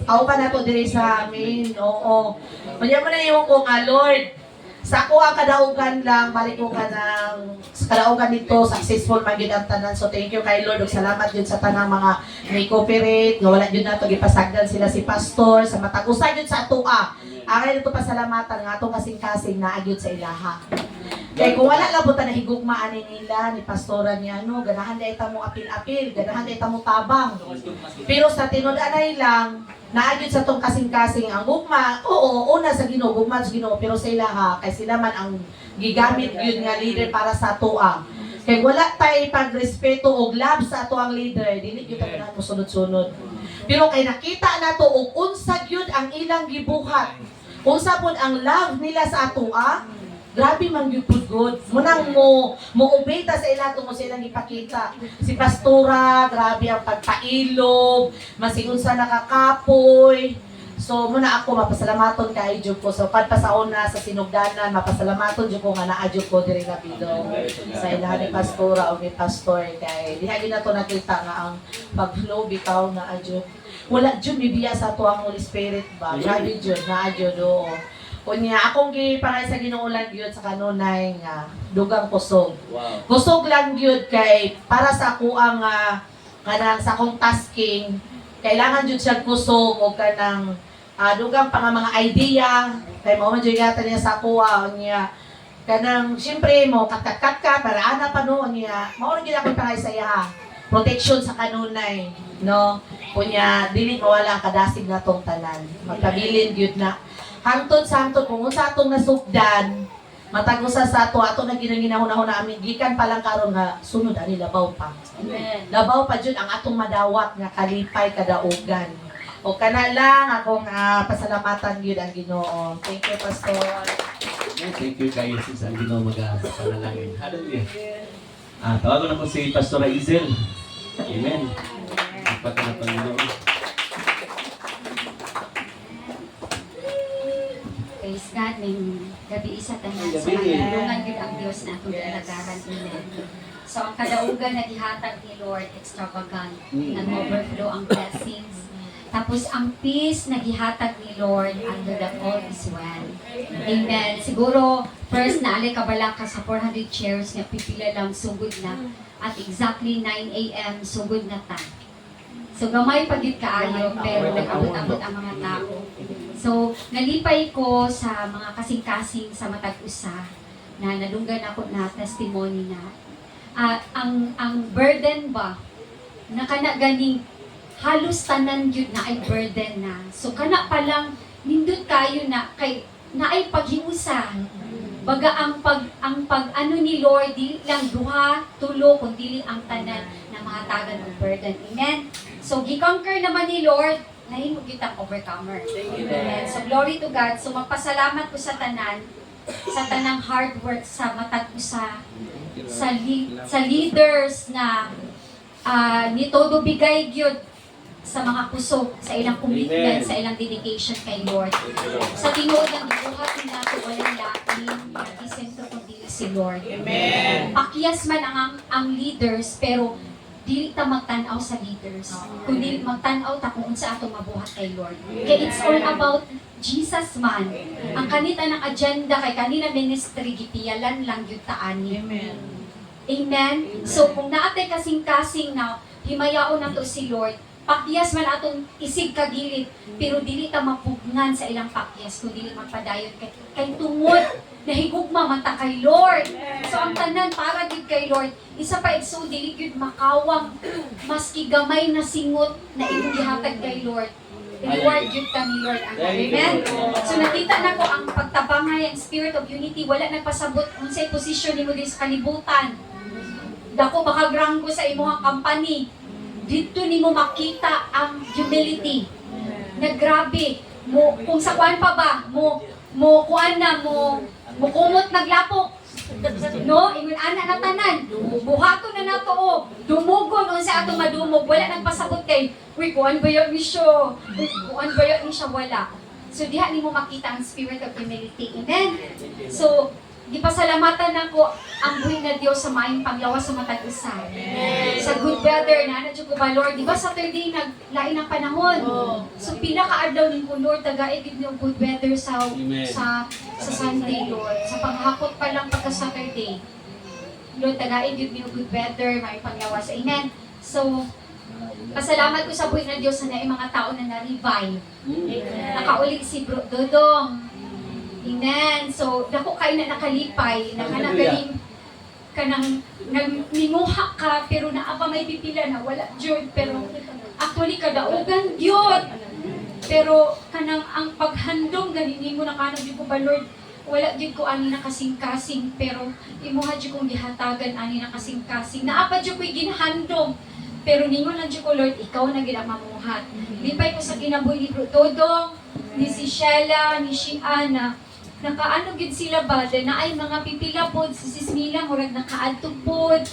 auban nato diri sa amin. Oo. Kanya mo na yung ko nga Lord. Sa ako ang kadaugan lang, balik ko ka ng sa kadaugan dito, successful man yun ang tanan. So thank you kay Lord, ug salamat yun sa tanang mga may cooperate, nga wala yun nato gipasagdan sila si pastor, sa matagusan yun sa atua. Ang ito pasalamatan nga atong kasing-kasing na agyod sa ilaha. Kaya kung wala lang po na higugmaan ni nila, ni pastora niya, no, ganahan na ita mo apil-apil, ganahan na ita mo tabang. Pero sa tinud-anay lang, naagyod sa tong kasing-kasing ang gugma, oo, una sa Ginoo, gugma sa Ginoo, pero sa ilaha, kay sila man ang gigamit yun nga leader para sa atoa. Kay wala tay pagrespeto og love sa ato ang leader, dili gyud ta ganahan mo sunod-sunod. Pero kay nakita nato og unsa gyud ang ilang gibuhat. Unsa pud ang love nila sa atoa, grabe man gyud pud good. Munang mo obey ta sa ila mo sa ilang ipakita. Si pastora, grabe ang pagpailog, masingon sa nakakapoy. So muna ako mapasalamaton kay jud ko. So kadpa sa una sa sinugdanan, mapasalamaton jud ko nga naa jud ko diri nga bilog sa ilaha ni pastora o ni pastor kay diha gyud nato nakita nga ang pag-flow bitaw na adyo. Wala jud bibiya sa ato ang Holy Spirit ba. Grabe jud naa jud oo. Kunya akong giparay sa Ginoo lang gyud sa kanunay nga dugang kusog. Wow. Kusog lang gyud kay para sa ako ang kanang sa akong tasking kailangan jud siya kusog o kanang dugang pa nga mga idea kay mao man jud yata niya sa kuha niya kanang syempre mo kat para ana pa no niya mao ra gyud ako paray sa iya protection sa kanunay no kunya dili mawala kadasig na tong tanan magkabilin gyud na hangtod sa hangtod kung unsa atong nasugdan matag usa sa ato na ginahunahon na amin gikan pa lang karon nga sunod ani labaw pa. Amen. Labaw pa jud ang atong madawat nga kalipay kadaugan. O kana lang akong pasalamatan gyud ang Ginoo. Thank you pastor. Thank you kayo sa Ginoo magapanalangin. Hallelujah. Tawagan na po si Pastor Izel. Amen. Pagka na Panginoon. Praise God, may gabi isa tanan sa Gabi. pagtulungan gid ang Dios na atong ginagaran Amen. So ang kadaugan na gihatag ni Lord extravagant, nag-overflow ang blessings. Tapos ang peace na gihatag ni Lord under the all is well. Amen. Siguro first na alay kabala ka sa 400 chairs nga pipila lang sugod na at exactly 9 AM sugod na ta. So gamay pagit kaayo pero nag-abot-abot ang mga tao. So nalipay ko sa mga kasing-kasing sa matag usa na nadunggan ako na testimony na ang burden ba na kana ganing halos tanan gyud na ay burden na. So kana pa lang nindot kayo na kay na ay paghiusa. Baga ang pag ano ni Lord di lang duha, tulo kundi ang tanan na mahatagan og burden. Amen. So gi-conquer naman ni Lord, nahimo kitang overcomer. Amen. So glory to God. So magpasalamat ko sa tanang hard work sa matag usa sa leaders na ni todo bigay gyud sa mga kusog, sa ilang commitment, Amen. sa ilang dedication kay Lord. Sa tinuod ng gibuhat ni nato walang lain, nag-isentro kundi si Lord. Amen. Pakyas man ang leaders, pero dili ta magtan-aw sa leaders. Kundi magtan-aw ta kung unsa ato mabuhat kay Lord. Kaya it's all about Jesus man. Ang kanita ng agenda kay kanina ministry gipiyalan lang gyud ta ani. Amen. So kung naatay kasing-kasing na himayaon nato si Lord, pakyas man atong isig kagilid, pero dili ta mapugnan sa ilang pakyas, kundi dili magpadayon kay tungod nahigugma man ta kay Lord. So ang tanan para gid kay Lord, isa pa igso dili gyud makawang maski gamay na singot na imong gihatag kay Lord. Reward gyud ka ni Lord. Amen. So nakita nako ang pagtabangay, ang spirit of unity, wala nagpasabot unsay position nimo din sa kalibutan. Dako baka granggo sa imong company. Dito nimo makita ang humility. Na grabe mo kung sa kuan pa ba mo kuan na mo kumot naglapok. No, ingon ana na tanan. Buhaton na nato o. Dumugon unsa ato madumog, wala nang pasabot kay, uy kuan ba ni siya? Kuan ba ni siya wala. So diha nimo makita ang spirit of humility. Amen. So gipasalamatan nako ang buhi na Dios sa maayong panglawas sa matag usa. Sa good weather na jud ko ba Lord, di ba Saturday naglain ang panahon. So pinaka-adlaw nimo Lord tagaig gid ng good weather sa Sunday Lord. Sa paghakot pa lang pagka Saturday. Lord tagaig gid ng good weather, maayong panglawas. Amen. So pasalamat ko sa buhi na Dios na mga tao na na-revive. Nakauli si Bro Dodong. Amen. So, dako kayo na nakalipay, nakanagaling ka nang nagninguha ka, pero naapa may pipila na wala jud, pero actually kadaugan yun. Pero kanang ang paghandom ganin mo na kanang di ko ba Lord, wala jud ko ani nakasing-kasing, pero imuha jud kong gihatagan ani nakasing-kasing. Naapa jud ko'y ginhandom. Pero ningon lang jud ko Lord, ikaw na gid ang mamuhat. Lipay ko sa kinabuhi ni Bro Dodong, ni si Sheila, ni si Ana. Nakaano gid sila ba na ay mga pipila pod si Sismila murag nakaadto pod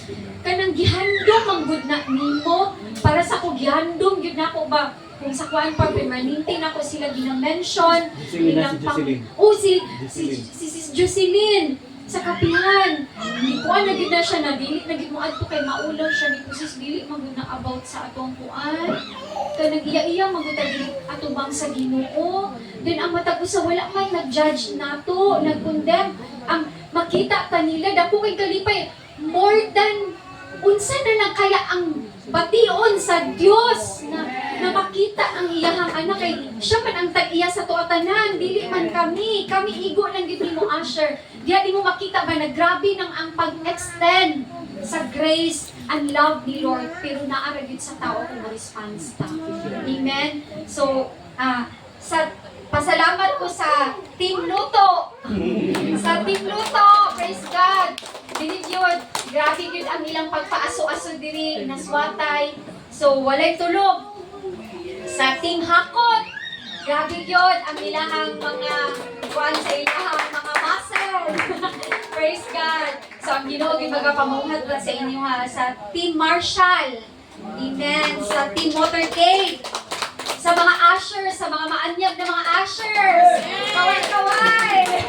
kanang gihandom ang gud na nimo para sa ko gihandom gid nako ba kung sa kuan pa permanente nako sila gina-mention ilang si Jocelyn sa kapihan ni kuan na gid na siya na dili na gid mo adto kay maulaw siya ni kusis dili magud na about sa atong kuan kanang iya-iya magud ta dili atubang sa Ginoo. Then ang matag usa wala man nag-judge nato, nag-condemn. Ang makita kanila dako kay kalipay more than unsa na lang kaya ang bation sa Dios na makita ang iyahang anak kay siya man ang tag-iya sa tuatanan, dili man kami igo lang gid mo Asher. Diya di mo makita ba na grabe nang ang pag-extend sa grace and love ni Lord, pero naara gyud sa tao kung response ta. Amen. So, pasalamat ko sa Team Luto. Sa Team Luto, praise God. Dili yun, grabe yun ang ilang pagpaaso-aso diri, naswatay. So, walay tulog. Sa Team Hakot, grabe yun ang ilahang mga kuwan sa ilahang mga muscle. Praise God. So, ang Ginoo gyud magapamuhat sa inyo ha. Sa Team Marshall. Amen. Sa Team Motorcade. Sa mga ushers, sa mga maanyag na mga ushers. Kaway-kaway.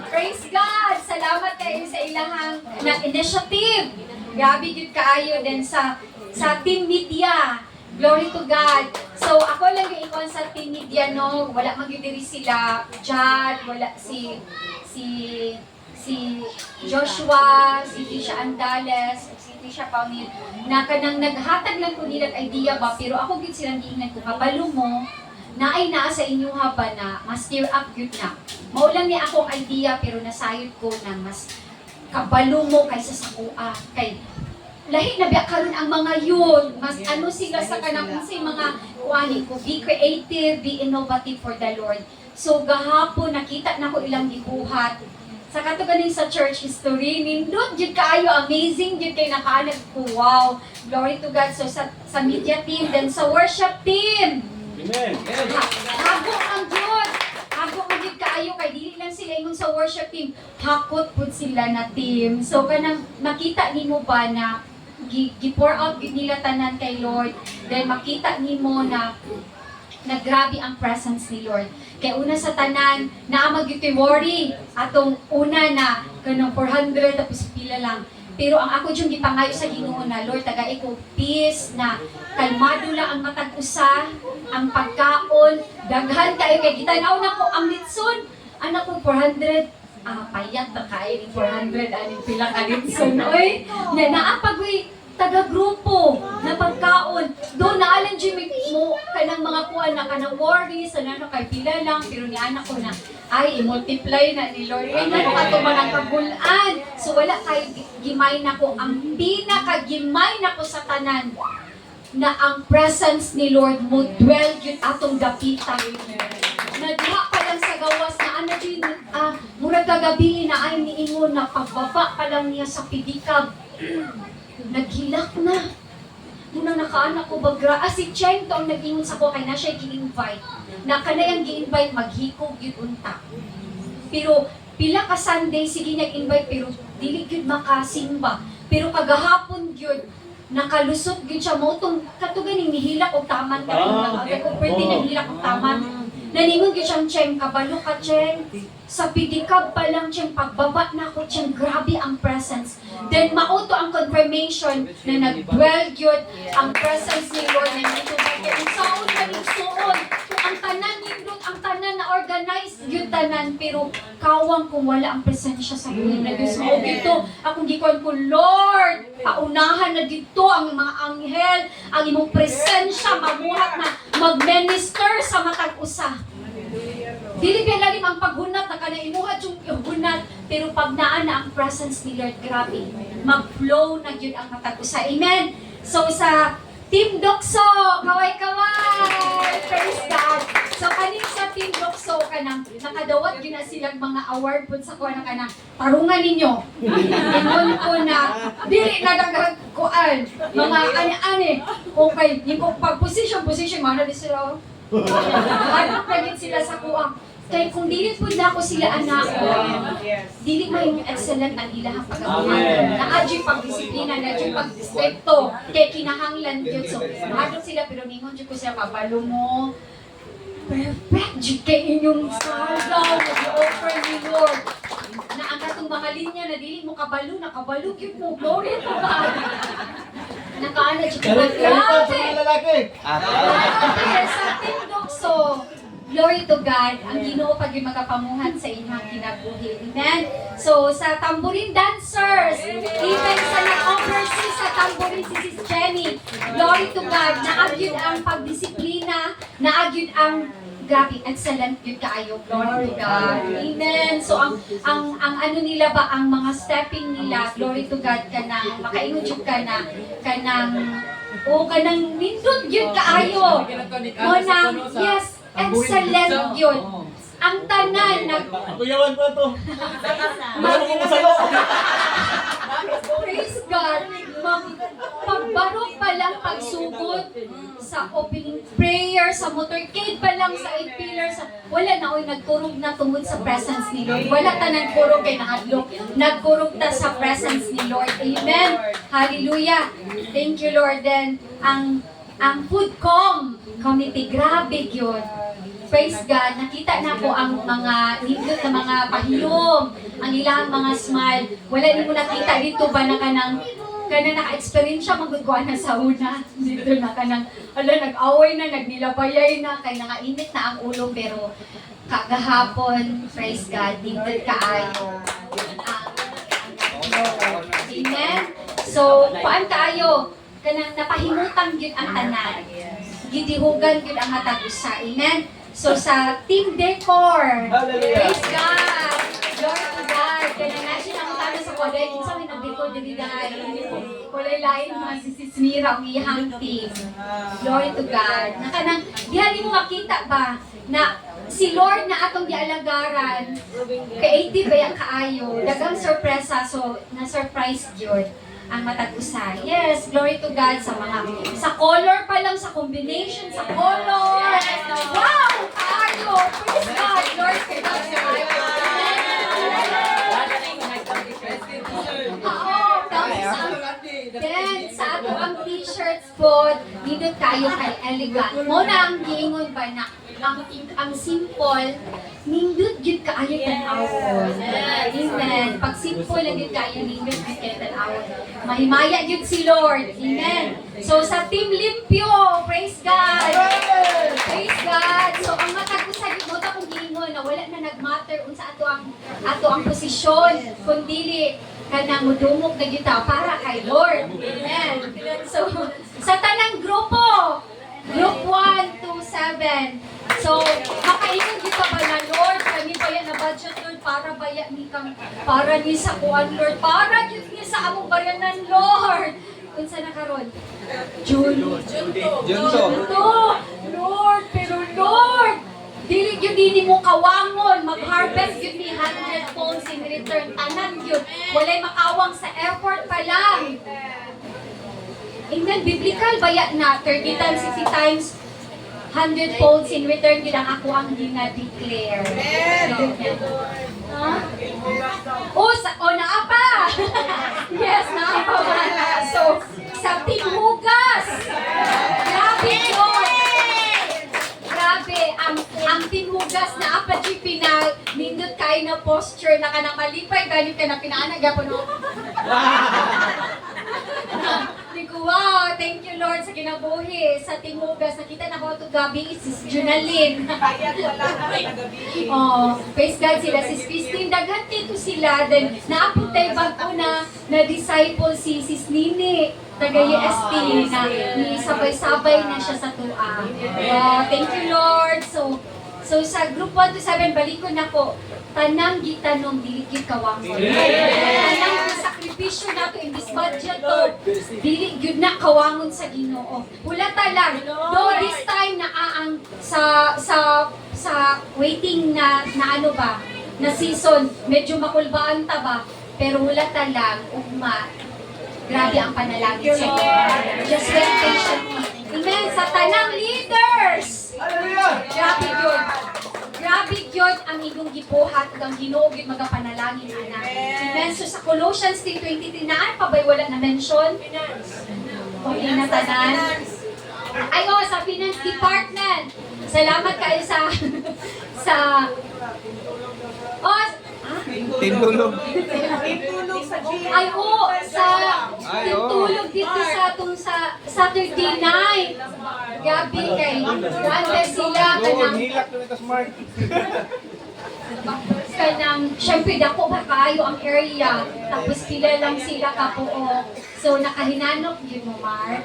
Praise God. Salamat kayo sa ilahang na initiative. Grabe yun kaayo din sa Team Media. Glory to God. So, ako lang yung ikon sa Team Media, no? Wala magyudiri sila. Jad, wala si Joshua, si Tisha Andales, si Tisha Paunil, na kanang naghatag lang ko nilang idea ba, pero ako gid silang giingnan ko, kabalo mo, na ay naa sa inyo haba na, mas stir up yun na. Maulang ni akong idea, pero nasayod ko na mas kabalo mo kaysa sa kuha. Kay, lahi na biya karon ang mga yun, mas ano sila sa kanang unsay mga kuhanin ko, be creative, be innovative for the Lord. So, gahapon, nakita na ko ilang gibuhat, sa katuganing sa church history, nindot jud kaayo, amazing jud kay nakaanag ko. Wow, glory to God. So sa media team, then sa worship team. Amen. Hago ang Diyos. Hago ang jud kaayo kay dili lang sila ingon sa worship team. Hakot pud sila na team. So kanang makita nimo ba na gi-pour out gyud nila tanan kay Lord. Then makita nimo na grabe ang presence ni Lord. Kay una sa tanan, naamag yung worry. Atong una na, kanang 400, tapos pila lang. Pero ang ako yung gipangayo sa Ginoo na, Lord, tagay ko peace na kalmado lang ang matag usa, ang pagkaon, daghan kayo kay gitanaw na ko ang litson. Anak ko 400, payat na kayo ni 400, aning pila ka litson. Oy, na naapagoy taga-grupo na pagkaon. Doon naalan Jimmy mo kanang mga kuan na kanang worries, ano kay pila lang, pero ni anak ko na, ay, i-multiply na ni Lord. Ay, nga ato mga kabulan. So, wala kay gimay na ko. Ang pinaka-gimay na ko sa tanan na ang presence ni Lord mo dwell yun atong dapitan. Na diha pa lang sa gawas na ano yun, murag kagabi na ay niingon na pagbaba pa lang niya sa pidikab. Naghilak na. Muna nakaanak ko bagra. Si Cheng to ang nag-ingon sa ko kay na siya gi-invite. Na kanayang gi-invite maghikog yun unta. Pero pila ka Sunday sige nag-invite pero dili gyud makasimba. Pero kagahapon gyud nakalusot gyud siya mo tong katuganing nihilak og taman kay ko pwede naghilak og taman. Naningon gyud siyang Cheng, kabalo ka Cheng. Sa pidikab pa lang Cheng, pagbaba na ako Cheng, grabe ang presence. Then mauto ang confirmation na nag-dwell gyud ang presence ni Lord na nito kay unsaon kaning suon. Ang tanan nindot, ang tanan na organized gyud tanan pero kawang kung wala ang presensya sa buhay na Dios mo dito. Akong gikon ko Lord, paunahan na dito ang mga anghel, ang imong presensya mabuhat na mag-minister sa matag usa. Dili ba lalim ang paghunat na kanang imuhat yung hunat pero pag naa na ang presence ni Lord grabe mag-flow na gyud ang matag usa. Amen. So sa Team Dokso, kaway-kaway! Praise God! So, kanin sa Team Dokso, kanang nakadawat gina silang mga award po sa kuha na kanang tarungan ninyo. Ingon ko na, dili na nagkuan, mga ani-ani. Okay, yung pag-position, mga na sila. Ano pa sila sa kuha. Kaya kung dili po na ako sila anak ko, dili mo yung excellent ang ilahang pag-abuhan. Na-adyo pag-disiplina, na-adyo pag-stricto, kaya kinahanglan yun. So, mahadok sila, pero ningon dyan ko sila, kabalo mo, perfect dyan kay inyong salaw, nag-offer ni Lord. Na ang katong mga linya na dili mo kabalo, nakabalo yun mo, glory to God. Nakaana dyan ko, grabe! Kaya sa Team Dokso, glory to God, ang Ginoo pag magapamuhat sa inyong kinabuhi. Amen? So, sa tambourine dancers, even sa nag-oversee sa tambourine si Sis Jenny, glory to God, naagyod ang pagdisiplina, naagyod ang grabe, excellent yun kaayo, glory to God. Amen. So, ang ano nila ba, ang mga stepping nila, glory to God, kanang, makaingon yun ka na, kanang nindot yun kaayo. Mo yes, excellent yun. Ang tanan Kuyawan pa to. praise God, pagbarok pa lang pagsugod sa opening prayer, sa motorcade pa lang, sa 8 pillars, wala na oy nagkurog na tungod sa presence ni Lord. Wala ta nagkurog kay nahadlok. Nagkurog ta sa presence ni Lord. Amen. Hallelujah. Thank you Lord. Then ang food committee, grabe yun. Praise God, nakita na ko ang mga nindot na mga pahiyom, ang ilang mga smile. Wala din mo nakita dito ba na kanang naka-experience siya magagawa na sa una. Dito na kanang, nag-away na, nagnilabayay na, kaya nangainit na ang ulo, pero kagahapon, praise God, nindot kaayo. Amen? So, paan kaayo? Kanang napahimutan yun ang tanan. Gidihugan yun ang matagusa. Amen? So sa Team Decor, praise God! Glory to God! Kaya na-imagine ang tayo sa kulay, kung saan nag-decor din dahil kulay lain mga si Mira, ang iyahang team. Glory to God! Nakanang, di mo makita ba na si Lord na atong dialagaran, kay 80 ba yung kaayo, dagang sorpresa, so na-surprise yun ang matag-usa. Yes, glory to God sa color pa lang, sa combination, sa color. Wow! Kaayo! Praise God! Lord, kay God sa kayo. Oo, tapos ang dance nindot kayo kay elegant. Mo na ang giingon ba na ang simple, nindot gyud kaayo tan-awon. Amen. Pag simple lang gyud kaayo, nindot gyud kayo tan-awon. Mahimaya gyud si Lord. Amen. So sa Team Limpyo, praise God. Praise God. So ang matag sa gyud mo ta kung giingon na wala na nagmatter unsa ato ang posisyon, kundi kanang mudumok na kita para kay Lord. Amen. So, sa tanang grupo, group 1 to 7. So, makaingon kita ba na Lord, kami ba yan na budget Lord, para ba yan ni kang, para ni sa kuan Lord, para yun ni sa among bayanan Lord. Unsa na karon? June. Lord, pero Lord, dili gyud din mo kawangon, mag-harvest gyud ni 100 phones in return. Tanan gyud, walay makawang sa effort pa lang. Amen. Biblical baya na 30 times, 60 times 100 folds in return gyud ang ako ang gina-declare. Ha? Naa pa! Yes, naa pa wala. So, sa tinghugas. Grabe yun! Grabe, ang tinhugas na apa di nindot kayo na posture na kanang malipay, ganyan ka na pinaanag po no? Wow, thank you Lord sa kinabuhi, sa tinhugas. Nakita na ko ito gabi, is Junalyn. Oh, praise God sila, si Christine, daghan dito sila. Then, naapot tayo bago na disciple si Sis Nini, taga UST, na sabay-sabay na siya sa tua. Thank you Lord. So sa group 1 to 7, balikon na ko, tanang gitanong diligid kawangon. Tanang sakripisyo nato in this budget to, diligid na kawangon sa Ginoo. Wala talang, though this time na ang sa waiting na ano ba, na season, medyo makulbaan ta ba, pero wala talang, ugma, grabe ang panalangin sa Ginoo. Just wait patiently. Amen. Sa tanang leaders, grabe yun. Grabe yun ang inyong gibuhat ug ang Ginoo gyud magapanalangin ana. Amen. So sa Colossians 3:23 naan pa ba'y wala na mention? O inatanan. Ay sa finance department. Salamat kayo sa Tindulog. Ay tintulog dito sa atong sa Saturday night. Gabi kay wala sila kanang syempre dako ba kayo ang area tapos pila lang sila kapuo. So nakahinanok gyud mo Mark.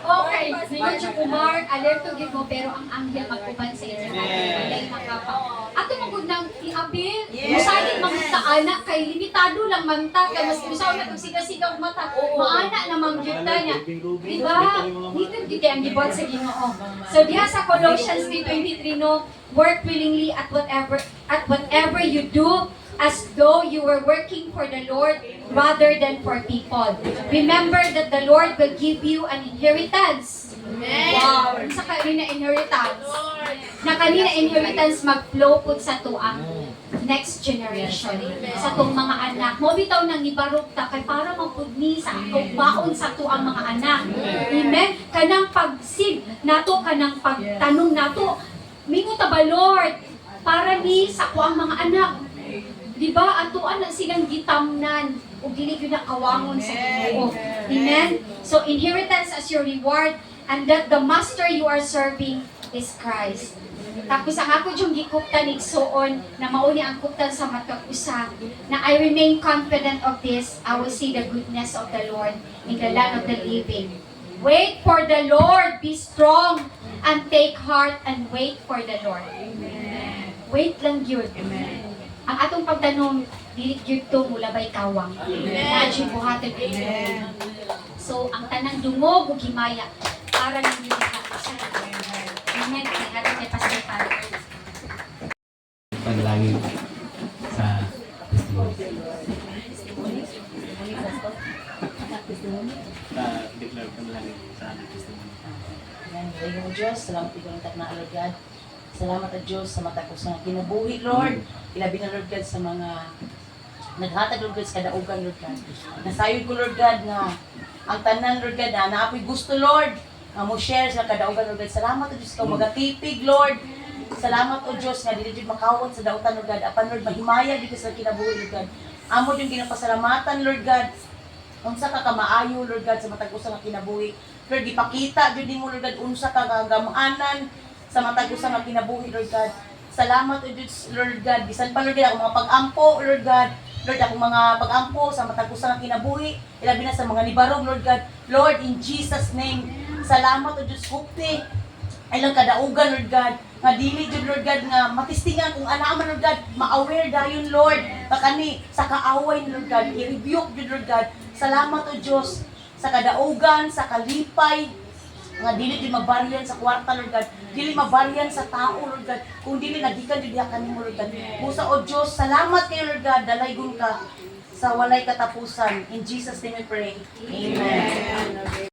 Okay, ningon siya ko Mark, alerto gyud mo pero ang anghel magkuban sa inyo. Walay makapa. Ato magud nang iabil. Musadin mangta anak kay limitado lang manta kay mas usaw na kung siga-siga og mata. Maana na mangyud ta niya. Diba? Dito gyud kay ang gibuhat sa Ginoo. So diha sa Colossians 3:23 no, work willingly at whatever you do as though you were working for the Lord rather than for people. Remember that the Lord will give you an inheritance. Wow! Sa kanina inheritance. Na kanina inheritance mag-flow po sa tuang next generation. Sa tong mga anak. Mo bitaw nang ibarog ta kay para mapudni sa atong baon sa tuang mga anak. Amen? Kanang pagsig nato, kanang pagtanong nato, mingo ta ba Lord para ni sa kuang mga anak. Diba? Atuan na silang gitamnan o dili gyud na kawangon sa Ginoo. Amen? So inheritance as your reward and that the master you are serving is Christ. Tapos ang ako yung gikuptan igsuon na mauni ang kuptan sa matag-usa na I remain confident of this, I will see the goodness of the Lord in the land of the living. Wait for the Lord, be strong and take heart and wait for the Lord. Amen. Wait lang yun. Amen. Ang atong pagtanong, dili gyud to mula bay kawang. Amen. Buhaton. Amen. So ang tanang dungog ug himaya para lang gyud sa Amen. Kay ato kay Pastor Padre. Panalangin sa declare panalangin sa testimony. Amen. Dayon Diyos, salamat ikaw ng na alagad. Salamat at Diyos sa mata ko sa kinabuhi, Lord. Ilabi na Lord God sa mga naghatag Lord God sa kadaugan Lord God. Nasayod ko Lord God nga ang tanan Lord God na naapoy gusto Lord nga mo share sa kadaugan Lord God. Salamat o Diyos ka magatipig Lord. Salamat o Diyos nga dili jud makawat sa dautan Lord God. Apan Lord mahimaya dito sa kinabuhi Lord God. Amo din ginapasalamatan Lord God. Unsa ka kamaayo Lord God sa matag usa nga kinabuhi. Lord gipakita jud nimo Lord God unsa ka kagamahanan sa matag usa nga kinabuhi Lord God. Salamat o Diyos, Lord God. Bisan pa, Lord God, akong mga pag-ampo, Lord God. Lord, akong mga pag-ampo sa matag-usa ng kinabuhi. Ilabi na sa mga nibarog, Lord God. Lord, in Jesus' name, salamat o Diyos, hukti. Ilang kadaugan, Lord God. Nga dili, Diyos, Lord God, nga matistingan kung anaaman, Lord God. Ma-aware dayon, Lord. Kakani, sa kaaway, Lord God. I-rebuke, Diyos, Lord God. Salamat o Diyos, sa kadaugan, sa kalipay, nga dili di mabaryan sa kwarta Lord God, dili mabaryan sa tao Lord God, kung dili nagikan di diha kanimo Lord God. Busa o Dios, salamat kayo Lord God, dalaygon ka sa walay katapusan. In Jesus name we pray. Amen.